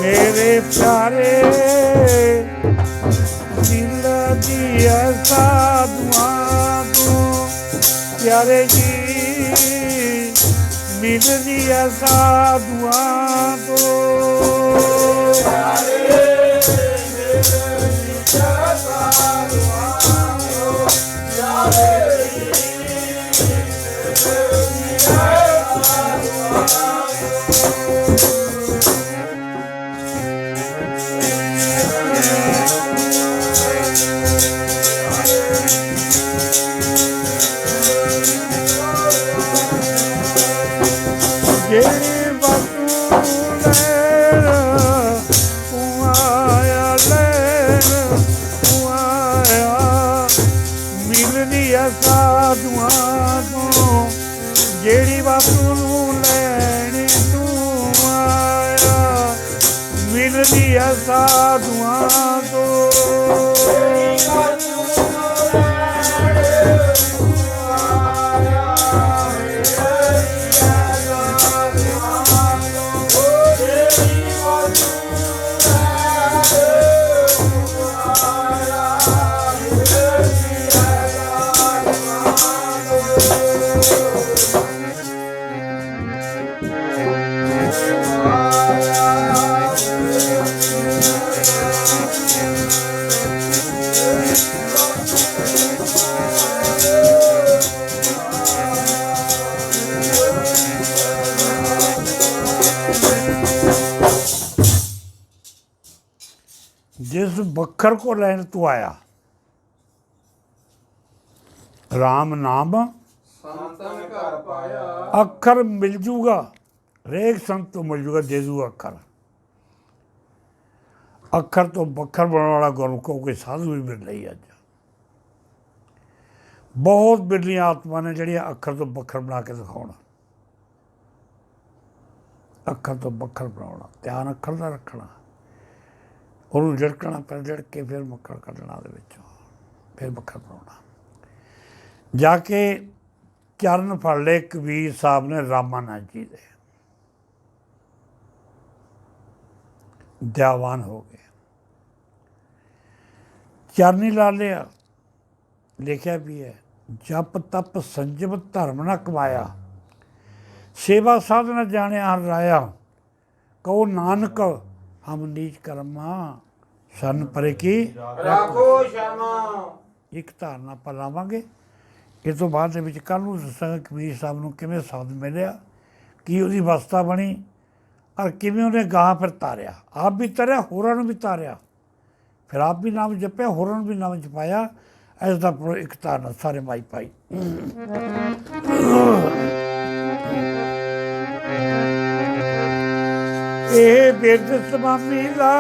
ਮੇਰੇ ਪਿਆਰੇ ਦਿਲ ਦੀਆਂ ਸਾਧੂਆਂ ਤੋਂ, ਪਿਆਰੇ ਜੀ ਮਿਲਦੀ ਆ ਸਾਧੂਆਂ ਤੋਂ। ਜਿਹੜੀ ਵਸਤੂ ਲੈਣ ਤੂੰ ਆਇਆ, ਲੈਣ ਤੂੰ ਆਇਆ, ਮਿਲਦੀ ਆ ਸਾਧੂਆਂ ਤੋਂ। ਜਿਹੜੀ ਵਸਤੂ ਨੂੰ ਲੈਣ ਤੂੰ ਆਇਆ, ਮਿਲਦੀ ਆ ਸਾਧੂਆਂ ਤੋਂ। जिस बखर को लैन तू आया, राम नाम संतन घर पाया। अखर मिल जूगा, हरेक संत तो मिल जूगा, दे दूगा अखर। अखर तो बखर बनाने वाला गुरमुखों कोई साधु भी मिल रही है। बहुत बिरलियां आत्मा ने जड़ियां अखर तो बखर बना के दिखाना, अखर तो बखर बनाना, ध्यान अखर का रखना, ਉਹਨੂੰ ਝੜਕਣਾ, ਫਿਰ ਝੜਕ ਕੇ ਫਿਰ ਮੱਖਣ ਕੱਢਣਾ ਉਹਦੇ ਵਿੱਚੋਂ, ਫਿਰ ਮੱਖਣ ਬਣਾਉਣਾ। ਜਾ ਕੇ ਚਰਨ ਫੜ ਲਏ ਕਬੀਰ ਸਾਹਿਬ ਨੇ ਰਾਮਾਨੰਦ ਜੀ ਦੇ, ਦਿਆਵਾਨ ਹੋ ਗਏ। ਚਰਨ ਹੀ ਲਾ ਲਿਆ, ਲਿਖਿਆ ਵੀ ਹੈ, ਜਪ ਤਪ ਸੰਜਮ ਧਰਮ ਨਾ ਕਮਾਇਆ, ਸੇਵਾ ਸਾਧਨਾ ਜਾਣਿਆ ਹਰ ਰਾਇਆ, ਕਹੋ ਨਾਨਕ ਹਮ ਨੀਚ ਕਰਮਾ, ਸਰਨ ਪਰੇ ਕੀ ਰੱਖੋ ਸ਼ਮਾ। ਇੱਕ ਧਾਰਨਾ ਆਪਾਂ ਲਾਵਾਂਗੇ। ਇਸ ਤੋਂ ਬਾਅਦ ਦੇ ਵਿੱਚ ਕੱਲ੍ਹ ਨੂੰ ਦੱਸਾਂਗੇ ਕਬੀਰ ਸਾਹਿਬ ਨੂੰ ਕਿਵੇਂ ਸ਼ਬਦ ਮਿਲਿਆ, ਕੀ ਉਹਦੀ ਅਵਸਥਾ ਬਣੀ, ਔਰ ਕਿਵੇਂ ਉਹਨੇ ਗਾਹ ਫਿਰ ਤਾਰਿਆ, ਆਪ ਵੀ ਤਰਿਆ, ਹੋਰਾਂ ਨੂੰ ਵੀ ਤਾਰਿਆ, ਫਿਰ ਆਪ ਵੀ ਨਾਮ ਜਪਿਆ, ਹੋਰਾਂ ਨੂੰ ਵੀ ਨਾਮ ਜਪਾਇਆ। ਇਸ ਦਾ ਇੱਕ ਧਾਰਨਾ ਸਾਰੇ ਮਾਈ ਪਾਈ। ਇਹ ਬਿਰਦ ਸਵਾਮੀ ਦਾ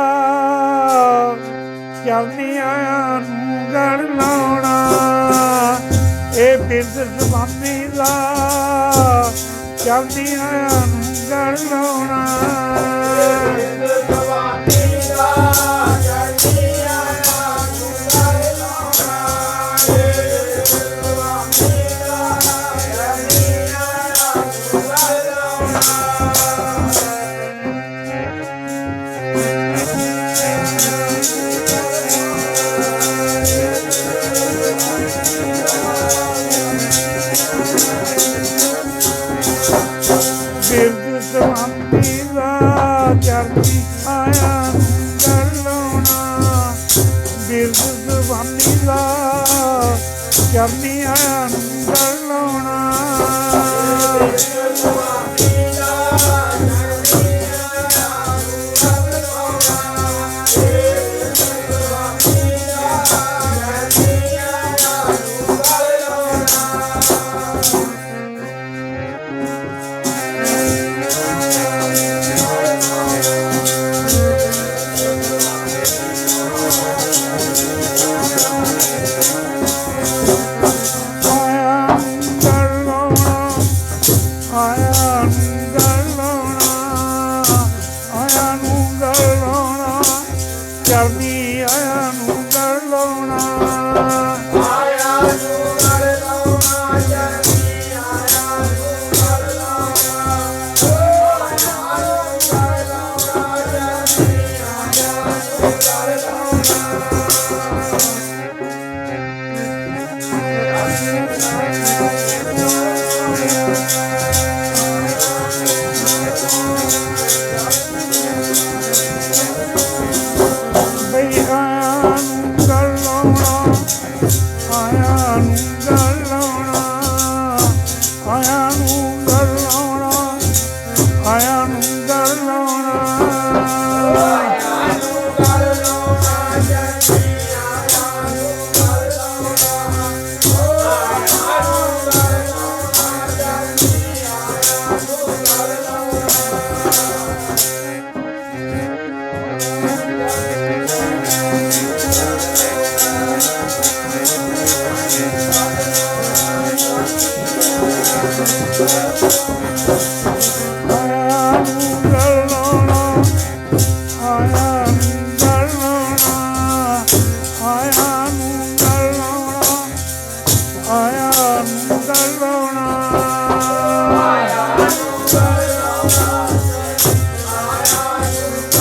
ਚਰਨੀ ਆਇਆ ਨੂੰ ਗੜ ਲਾਉਣਾ, ਇਹ ਬਿਰਦ ਸਵਾਮੀ ਦਾ ਚਰਨੀ ਆਇਆ ਨੂੰ ਗੜ ਲਾਉਣਾ, ਚਰਨੀ ਆਇਆ ਨੂੰ ਗੜ ਲਾਉਣਾ, ਬਿਰਦ ਸਵਾਮੀ ਦਾ ਚਰਨੀ ਆਇਆ ਨੂੰ ਗੜ ਲਾਉਣਾ, ਚਰਨੀ ਆਇਆ ਨੂੰ ਗੜ ਲਾਉਣਾ, ਆਇਆ ਨੂੰ ਗੜ ਲਾਉਣਾ, ਚਰਨੀ ਆਇਆ ਨੂੰ ਗੜ ਲਾਉਣਾ, ਆਇਆ ਨੂੰ ਗੜ ਲਾਉਣਾ, ਚਰਨੀ ਆਇਆ ਨੂੰ ਗੜ ਲਾਉਣਾ।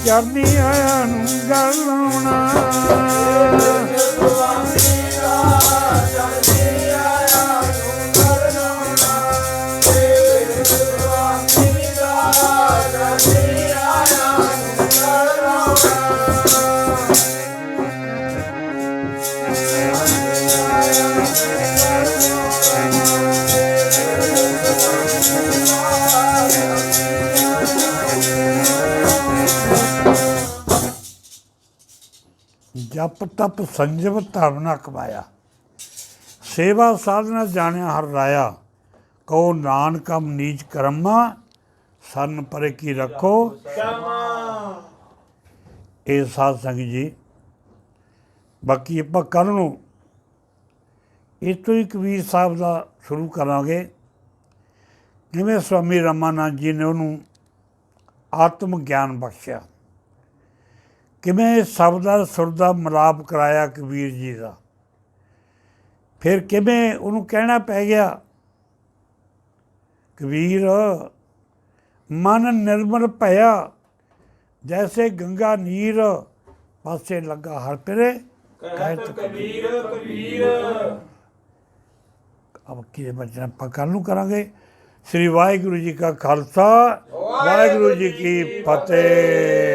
ਚਰਨੀ ਆਇਆ ਨੂੰ ਗੜ ਲਾਉਣਾ, ਜਪ ਤਪ ਸੰਜਮ ਧਰਮ ਨਾ ਕਮਾਇਆ, ਸੇਵਾ ਸਾਧਨਾ ਜਾਣਿਆ ਹਰ ਰਾਇਆ, ਕਹੋ ਨਾਨਕ ਹਮ ਨੀਚ ਕਰਮਾ, ਸਰਨ ਪਰੇ ਕੀ ਰੱਖੋ। ਇਹ ਸਾਧ ਸੰਗਤ ਜੀ ਬਾਕੀ ਆਪਾਂ ਕੱਲ੍ਹ ਨੂੰ ਇਹ ਤੋਂ ਹੀ ਕਬੀਰ ਸਾਹਿਬ ਦਾ ਸ਼ੁਰੂ ਕਰਾਂਗੇ, ਜਿਵੇਂ ਸਵਾਮੀ ਰਾਮਾਨੰਦ ਜੀ ਨੇ ਉਹਨੂੰ ਆਤਮ ਗਿਆਨ ਬਖਸ਼ਿਆ, ਕਿਵੇਂ ਸ਼ਬਦਾਂ ਸੁਰ ਦਾ ਮਿਲਾਪ ਕਰਾਇਆ ਕਬੀਰ ਜੀ ਦਾ, ਫਿਰ ਕਿਵੇਂ ਉਹਨੂੰ ਕਹਿਣਾ ਪੈ ਗਿਆ ਕਬੀਰ ਮਨ ਨਿਰਮਲ ਭਇਆ ਜੈਸੇ ਗੰਗਾ ਨੀਰ ਪਾਸੇ ਲੱਗਾ ਹਰ ਪਿਰੇ ਕਹਿਤ ਕਬੀਰ ਕਬੀਰ। ਅਬ ਕਿਹਦੇ ਬਚਨ ਆਪਾਂ ਕੱਲ੍ਹ ਨੂੰ ਕਰਾਂਗੇ। ਸ੍ਰੀ ਵਾਹਿਗੁਰੂ ਜੀ ਕਾ ਖਾਲਸਾ, ਵਾਹਿਗੁਰੂ ਜੀ ਕੀ ਫਤਿਹ।